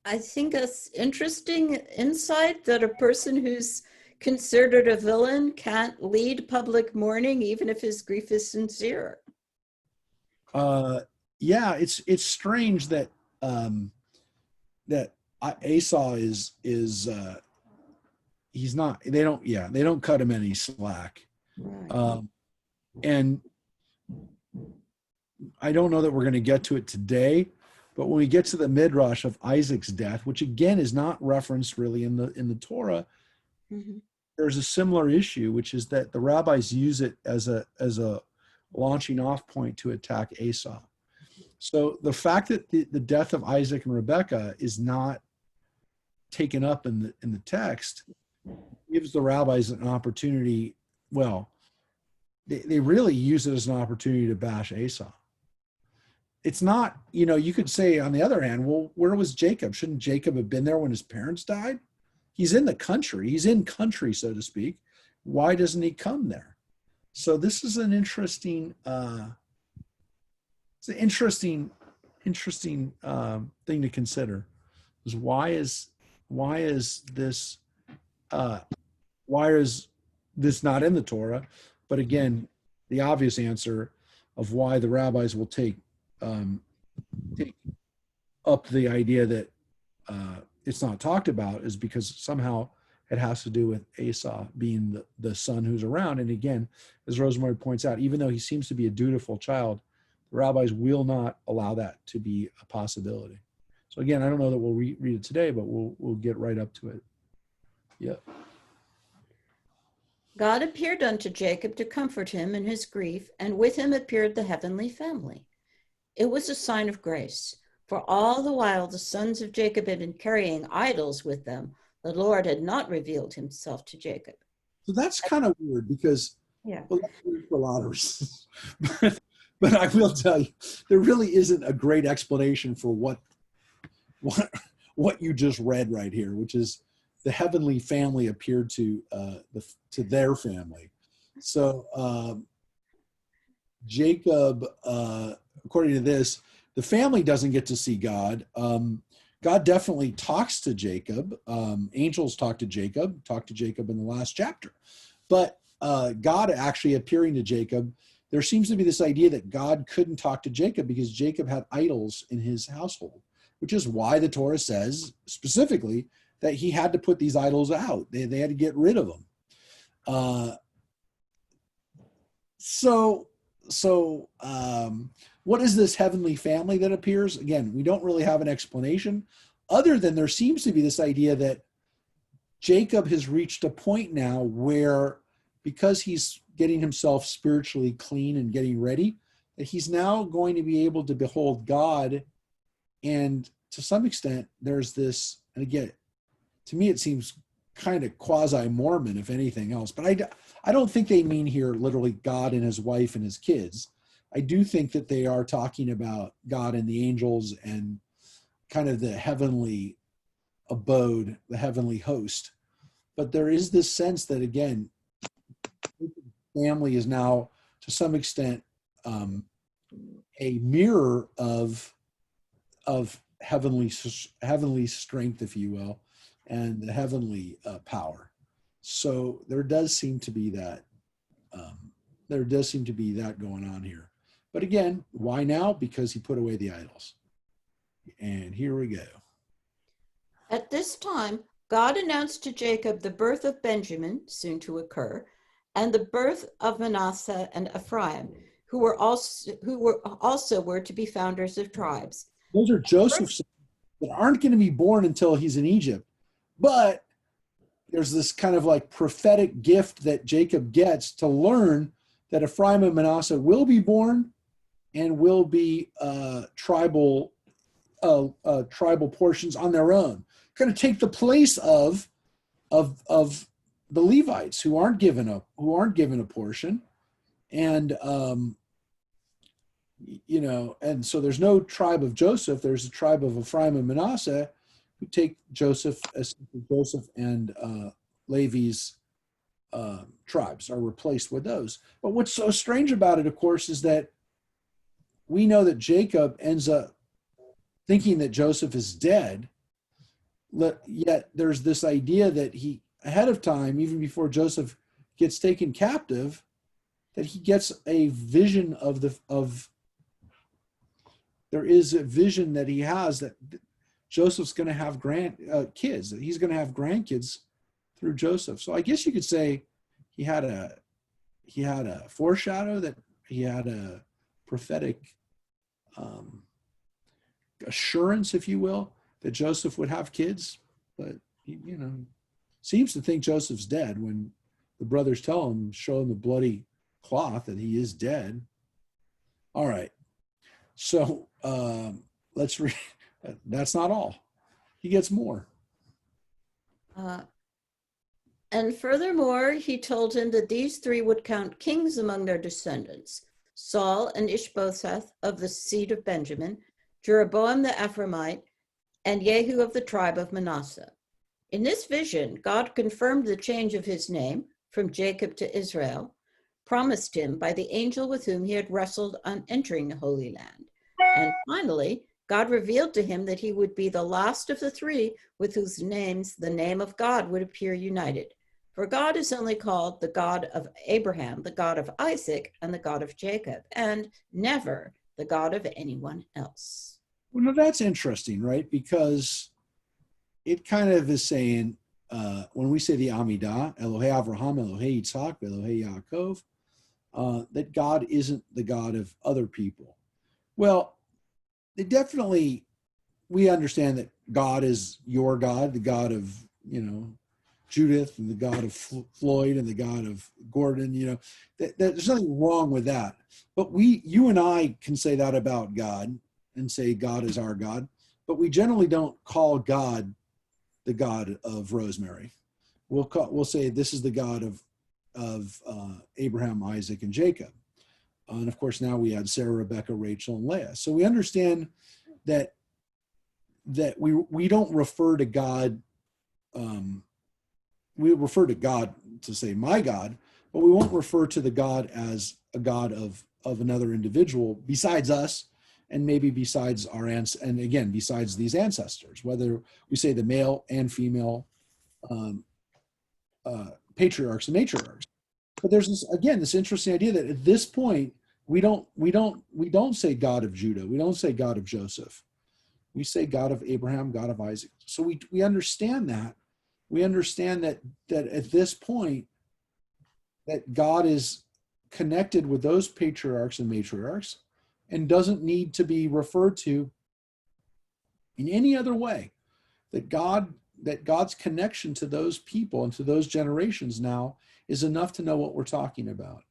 I think it's interesting insight that a person who's considered a villain can't lead public mourning even if his grief is sincere.
Yeah, it's strange that that Esau is he's not, they don't cut him any slack.
Right.
And I don't know that we're going to get to it today, but when we get to the Midrash of Isaac's death, which again is not referenced really in the Torah,
Mm-hmm.
there's a similar issue, which is that the rabbis use it as a launching off point to attack Esau. So the fact that the death of Isaac and Rebekah is not taken up in the text gives the rabbis an opportunity. Well, they really use it as an opportunity to bash Esau. It's not, you could say on the other hand, well, where was Jacob? Shouldn't Jacob have been there when his parents died? He's in the country. He's in country, so to speak. Why doesn't he come there? So this is an interesting, thing to consider. Is why is this not in the Torah? But again, the obvious answer of why the rabbis will take up the idea that it's not talked about is because somehow it has to do with Esau being the son who's around. And again, as Rosemary points out, even though he seems to be a dutiful child, the rabbis will not allow that to be a possibility. So again, I don't know that we'll read it today, but we'll get right up to it. Yeah.
God appeared unto Jacob to comfort him in his grief, and with him appeared the heavenly family. It was a sign of grace, for all the while the sons of Jacob had been carrying idols with them, The Lord had not revealed himself to Jacob.
So that's kind of weird because,
Yeah.
well, that's weird for a lot of reasons. But I will tell you, there really isn't a great explanation for what you just read right here, which is the heavenly family appeared to their family. So Jacob, according to this, the family doesn't get to see God. God definitely talks to Jacob. Angels talk to Jacob in the last chapter. But God actually appearing to Jacob, there seems to be this idea that God couldn't talk to Jacob because Jacob had idols in his household, which is why the Torah says specifically that he had to put these idols out. They had to get rid of them. So what is this heavenly family that appears? Again, we don't really have an explanation other than there seems to be this idea that Jacob has reached a point now where, because he's getting himself spiritually clean and getting ready, that he's now going to be able to behold God. And to some extent, there's this, and again, to me, it seems kind of quasi-Mormon, if anything else. But I don't think they mean here literally God and his wife and his kids. I do think that they are talking about God and the angels and kind of the heavenly abode, the heavenly host. But there is this sense that, again, family is now, to some extent, a mirror of heavenly strength, if you will, and the heavenly power. So there does seem to be that. There does seem to be that going on here. But again, why now? Because he put away the idols. And here we go.
At this time, God announced to Jacob the birth of Benjamin, soon to occur, and the birth of Manasseh and Ephraim, who were also to be founders of tribes.
Those are Joseph's that aren't going to be born until he's in Egypt. But there's this kind of like prophetic gift that Jacob gets to learn that Ephraim and Manasseh will be born and will be tribal portions on their own. Going to take the place of the Levites who aren't given a portion, and and so there's no tribe of Joseph. There's a tribe of Ephraim and Manasseh who take Joseph and Levi's tribes are replaced with those. But what's so strange about it, of course, is that we know that Jacob ends up thinking that Joseph is dead, yet there's this idea that he, ahead of time, even before Joseph gets taken captive, that he gets a vision there is a vision that he has that Joseph's going to have kids, that he's going to have grandkids through Joseph. So I guess you could say he had a foreshadow, that he had a prophetic assurance, if you will, that Joseph would have kids. But he, seems to think Joseph's dead when the brothers show him the bloody cloth, that he is dead. All right. So let's read. That's not all. He gets more.
And furthermore, he told him that these three would count kings among their descendants: Saul and Ishbosheth of the seed of Benjamin, Jeroboam the Ephraimite, and Jehu of the tribe of Manasseh. In this vision, God confirmed the change of his name from Jacob to Israel, promised him by the angel with whom he had wrestled on entering the Holy Land. And finally, God revealed to him that he would be the last of the three with whose names the name of God would appear united. For God is only called the God of Abraham, the God of Isaac, and the God of Jacob, and never the God of anyone else.
Well, now that's interesting, right? Because it kind of is saying, when we say the Amidah, Elohei Avraham, Elohei Yitzhak, Elohei Yaakov, that God isn't the God of other people. Well, we understand that God is your God, the God of, Judith, and the God of Floyd, and the God of Gordon, there's nothing wrong with that. But you and I can say that about God and say God is our God, but we generally don't call God the God of Rosemary. We'll say this is the God of Abraham, Isaac, and Jacob. And of course, now we add Sarah, Rebecca, Rachel, and Leah. So we understand that we don't refer to God. We refer to God to say my God, but we won't refer to the God as a God of another individual besides us, and maybe besides and again besides these ancestors. Whether we say the male and female patriarchs and matriarchs, but there's this interesting idea that at this point we don't say God of Judah, we don't say God of Joseph, we say God of Abraham, God of Isaac. So we understand that. We understand that at this point that God is connected with those patriarchs and matriarchs and doesn't need to be referred to in any other way. That God's connection to those people and to those generations now is enough to know what we're talking about.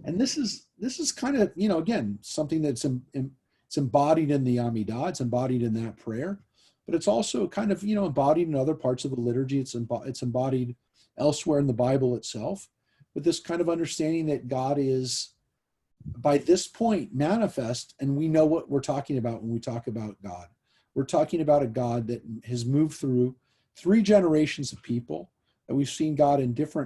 And this is kind of, again, something that's it's embodied in the Amidah, it's embodied in that prayer, but it's also kind of, embodied in other parts of the liturgy. It's embodied elsewhere in the Bible itself, with this kind of understanding that God is, by this point, manifest, and we know what we're talking about when we talk about God. We're talking about a God that has moved through 3 generations of people, that we've seen God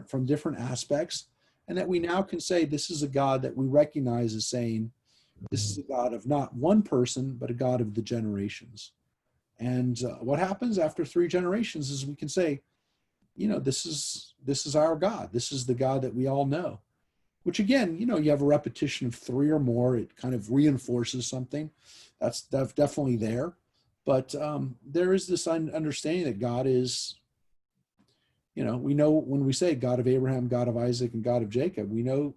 from different aspects, and that we now can say this is a God that we recognize as saying, this is a God of not one person, but a God of the generations. And what happens after 3 generations is we can say, this is our God. This is the God that we all know. Which again, you have a repetition of 3 or more. It kind of reinforces something. That's definitely there. But there is this understanding that God is, we know when we say God of Abraham, God of Isaac, and God of Jacob, we know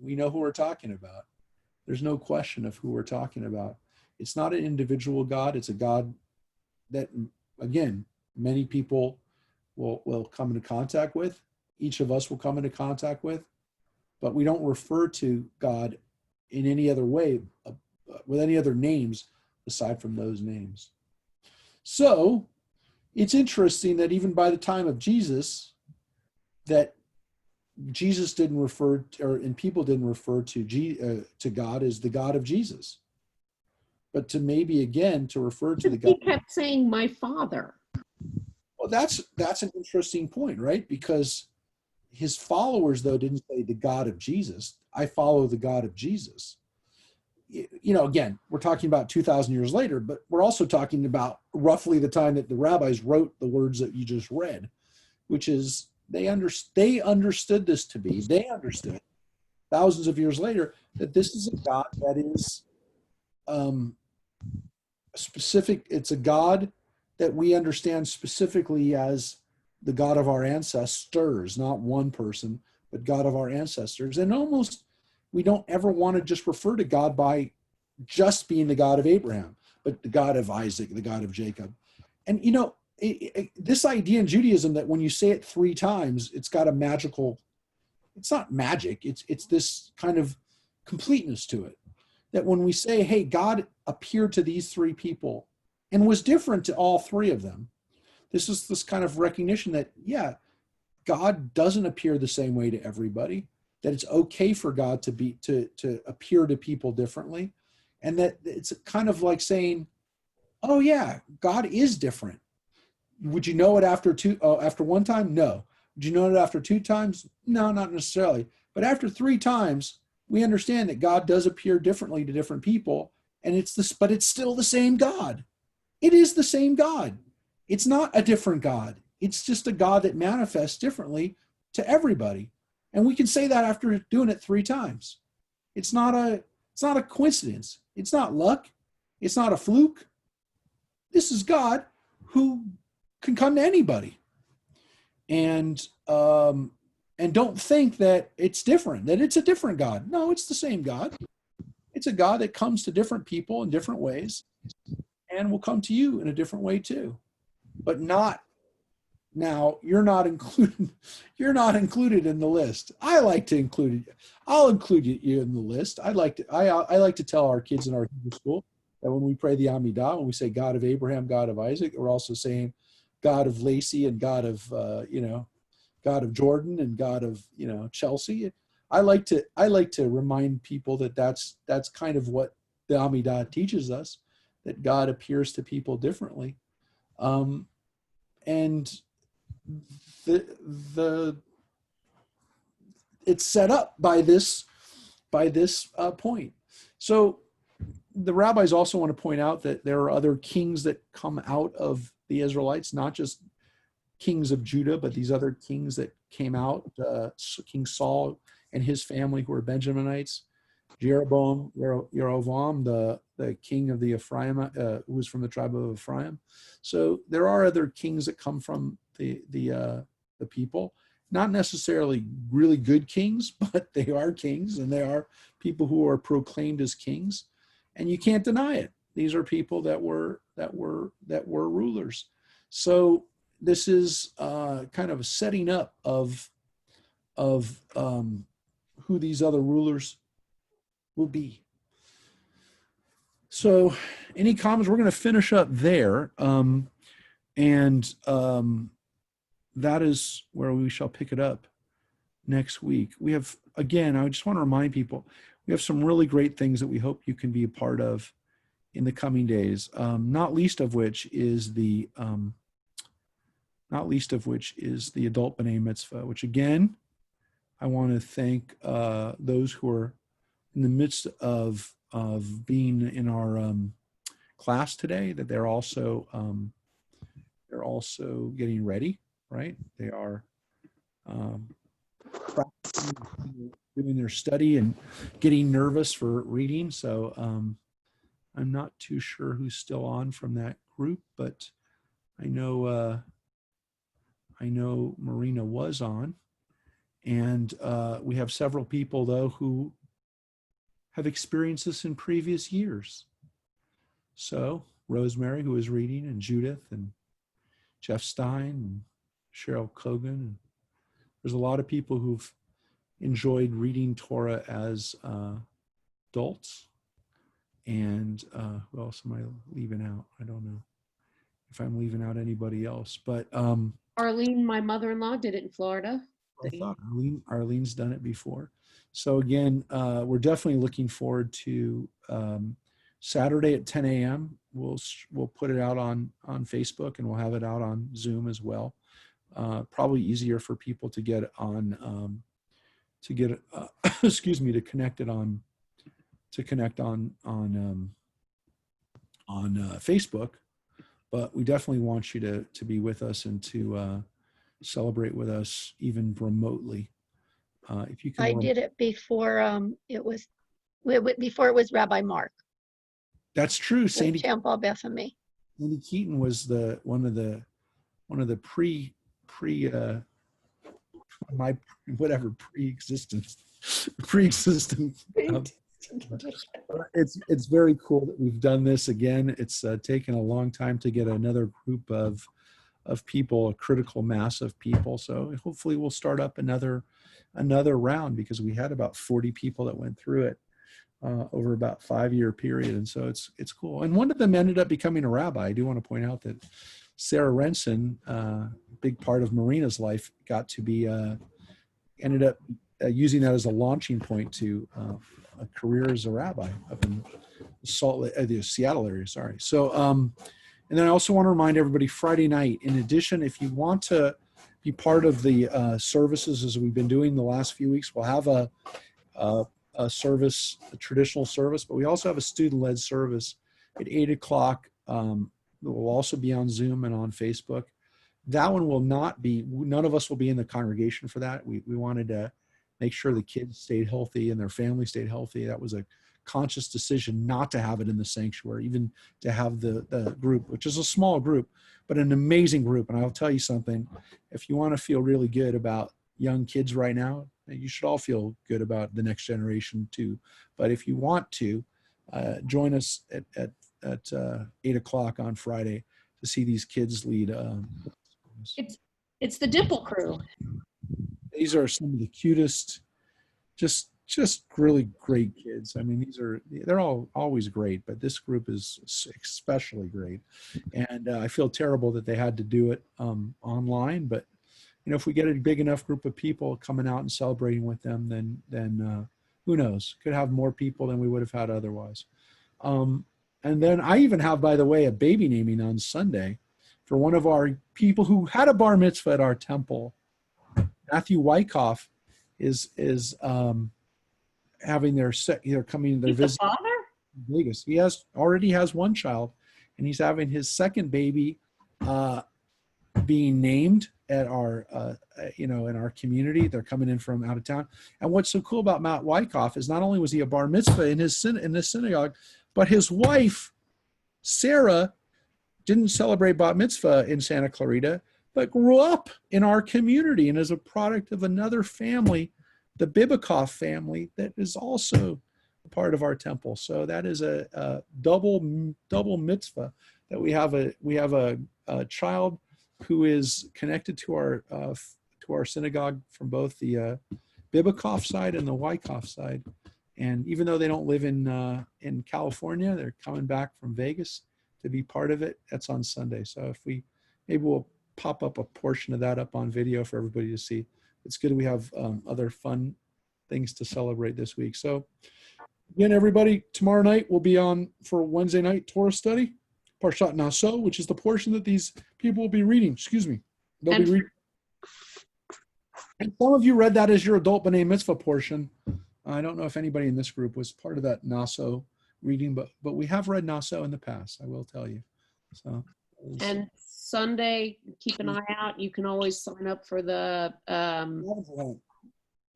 who we're talking about. There's no question of who we're talking about. It's not an individual God. It's a God that, again, many people will come into contact with. Each of us will come into contact with. But we don't refer to God in any other way, with any other names aside from those names. So it's interesting that even by the time of Jesus, that Jesus didn't refer to, and people didn't refer to God as the God of Jesus, but to maybe again to refer to the God.
He kept saying, "My Father."
Well, that's an interesting point, right? Because his followers, though, didn't say the God of Jesus. I follow the God of Jesus. Again, we're talking about 2,000 years later, but we're also talking about roughly the time that the rabbis wrote the words that you just read, which is they understood this to be, they understood thousands of years later that this is a God that is specific. It's a God that we understand specifically as the God of our ancestors, not one person, but God of our ancestors. And almost we don't ever want to just refer to God by just being the God of Abraham, but the God of Isaac, the God of Jacob. And, this idea in Judaism that when you say it 3 times, it's got a magical, it's not magic, it's this kind of completeness to it. That when we say, hey, God appeared to these 3 people and was different to all 3 of them, this is this kind of recognition that, yeah, God doesn't appear the same way to everybody, that it's okay for God to appear to people differently, and that it's kind of like saying, oh yeah, God is different. Would you know it after 1 time? No. Would you know it after 2 times? No, not necessarily. But after 3 times, we understand that God does appear differently to different people, and but it's still the same God. It is the same God. It's not a different God. It's just a God that manifests differently to everybody. And we can say that after doing it 3 times. It's not a coincidence. It's not luck. It's not a fluke. This is God who can come to anybody. And don't think that it's different, that it's a different God. No, it's the same God. It's a God that comes to different people in different ways and will come to you in a different way too. But not now, you're not included in the list. I like to include it. I'll include you in the list. I like to tell our kids in our Hebrew school that when we pray the Amidah, when we say God of Abraham, God of Isaac, we're also saying God of Lacey and God of God of Jordan and God of Chelsea. I like to remind people that that's kind of what the Amidah teaches us, that God appears to people differently, and the it's set up by this point. So the rabbis also want to point out that there are other kings that come out of the Israelites, not just kings of Judah, but these other kings that came out, King Saul and his family who were Benjaminites, Jeroboam, the king of the Ephraim, who was from the tribe of Ephraim. So there are other kings that come from the people, not necessarily really good kings, but they are kings, and they are people who are proclaimed as kings, and you can't deny it. These are people that were rulers. So this is kind of a setting up of who these other rulers will be. So any comments? We're going to finish up there. That is where we shall pick it up next week. We have, again, I just want to remind people, we have some really great things that we hope you can be a part of in the coming days. Not least of which is the adult B'nai Mitzvah, which again, I want to thank those who are in the midst of being in our class today, that they're also getting ready, right? They are practicing, doing their study and getting nervous for reading. So I'm not too sure who's still on from that group, but I know Marina was on, and we have several people though who have experienced this in previous years. So Rosemary, who is reading, and Judith, and Jeff Stein, and Cheryl Kogan. And there's a lot of people who've enjoyed reading Torah as adults. And who else am I leaving out? I don't know if I'm leaving out anybody else, but
Arlene, my mother-in-law, did it in Florida.
I thought Arlene's done it before. So again, we're definitely looking forward to Saturday at 10 a.m. We'll put it out on Facebook, and we'll have it out on Zoom as well. Probably easier for people to get on excuse me, to connect on Facebook. But we definitely want you to be with us and to celebrate with us even remotely. If you can.
I did it before before it was Rabbi Mark.
That's true. Sandy
Temple Bethany.
Sandy Keaton was one of the my whatever pre-existent. It's very cool that we've done this again. It's taken a long time to get another group of people, a critical mass of people. So hopefully we'll start up another round, because we had about 40 people that went through it over about 5-year period. And so it's cool. And one of them ended up becoming a rabbi. I do want to point out that Sarah Renson, big part of Marina's life, got to be, ended up using that as a launching point to a career as a rabbi up in the Seattle area. Sorry. So, and then I also want to remind everybody, Friday night, in addition, if you want to be part of the services as we've been doing the last few weeks, we'll have a service, a traditional service, but we also have a student-led service at 8 o'clock. It will also be on Zoom and on Facebook. That one will not be, none of us will be in the congregation for that. We wanted to make sure the kids stayed healthy and their family stayed healthy. That was a conscious decision not to have it in the sanctuary, even to have the group, which is a small group, but an amazing group. And I'll tell you something, if you want to feel really good about young kids right now, you should all feel good about the next generation too. But if you want to, join us at 8 o'clock on Friday to see these kids lead.
It's the Dimple Crew.
These are some of the cutest, just just really great kids. I mean, they're all always great, but this group is especially great. And I feel terrible that they had to do it online, but if we get a big enough group of people coming out and celebrating with them, then who knows? Could have more people than we would have had otherwise. And then I even have, by the way, a baby naming on Sunday for one of our people who had a bar mitzvah at our temple. Matthew Wyckoff is having they're coming their
He's a
visit
father?
in Vegas. He already has one child, and he's having his second baby being named at our in our community. They're coming in from out of town. And what's so cool about Matt Wyckoff is not only was he a bar mitzvah in this synagogue, but his wife Sarah didn't celebrate bat mitzvah in Santa Clarita, but grew up in our community and is a product of another family, the Bibikoff family, that is also part of our temple. So that is a double mitzvah that we have a child who is connected to our synagogue from both the Bibikoff side and the Wyckoff side. And even though they don't live in California, they're coming back from Vegas to be part of it. That's on Sunday. So maybe we'll pop up a portion of that up on video for everybody to see. It's good we have other fun things to celebrate this week. So again, everybody, tomorrow night we'll be on for Wednesday night Torah study, Parshat Naso, which is the portion that these people will be reading. Excuse me. They'll be reading. And some of you read that as your adult B'nai Mitzvah portion. I don't know if anybody in this group was part of that Naso reading, but we have read Naso in the past, I will tell you. So.
And Sunday, keep an eye out. You can always sign up for the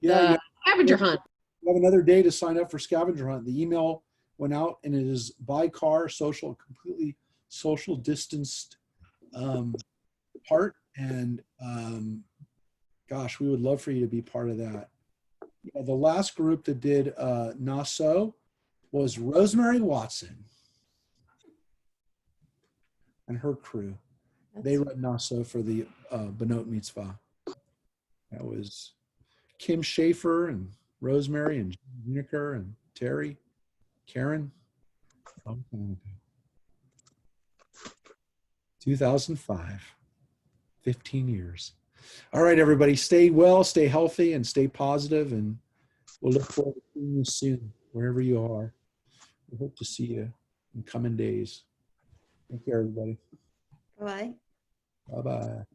scavenger hunt.
You have another day to sign up for scavenger hunt. The email went out, and it is by car, completely social distanced part. And gosh, we would love for you to be part of that. Yeah, the last group that did Naso was Rosemary Watson and her crew. They read Naso for the Benot Mitzvah. That was Kim Schaefer and Rosemary and Uniker and Terry, Karen. 2005, 15 years. All right, everybody, stay well, stay healthy, and stay positive, and we'll look forward to seeing you soon, wherever you are. We hope to see you in coming days. Take care, everybody.
Bye.
Bye-bye.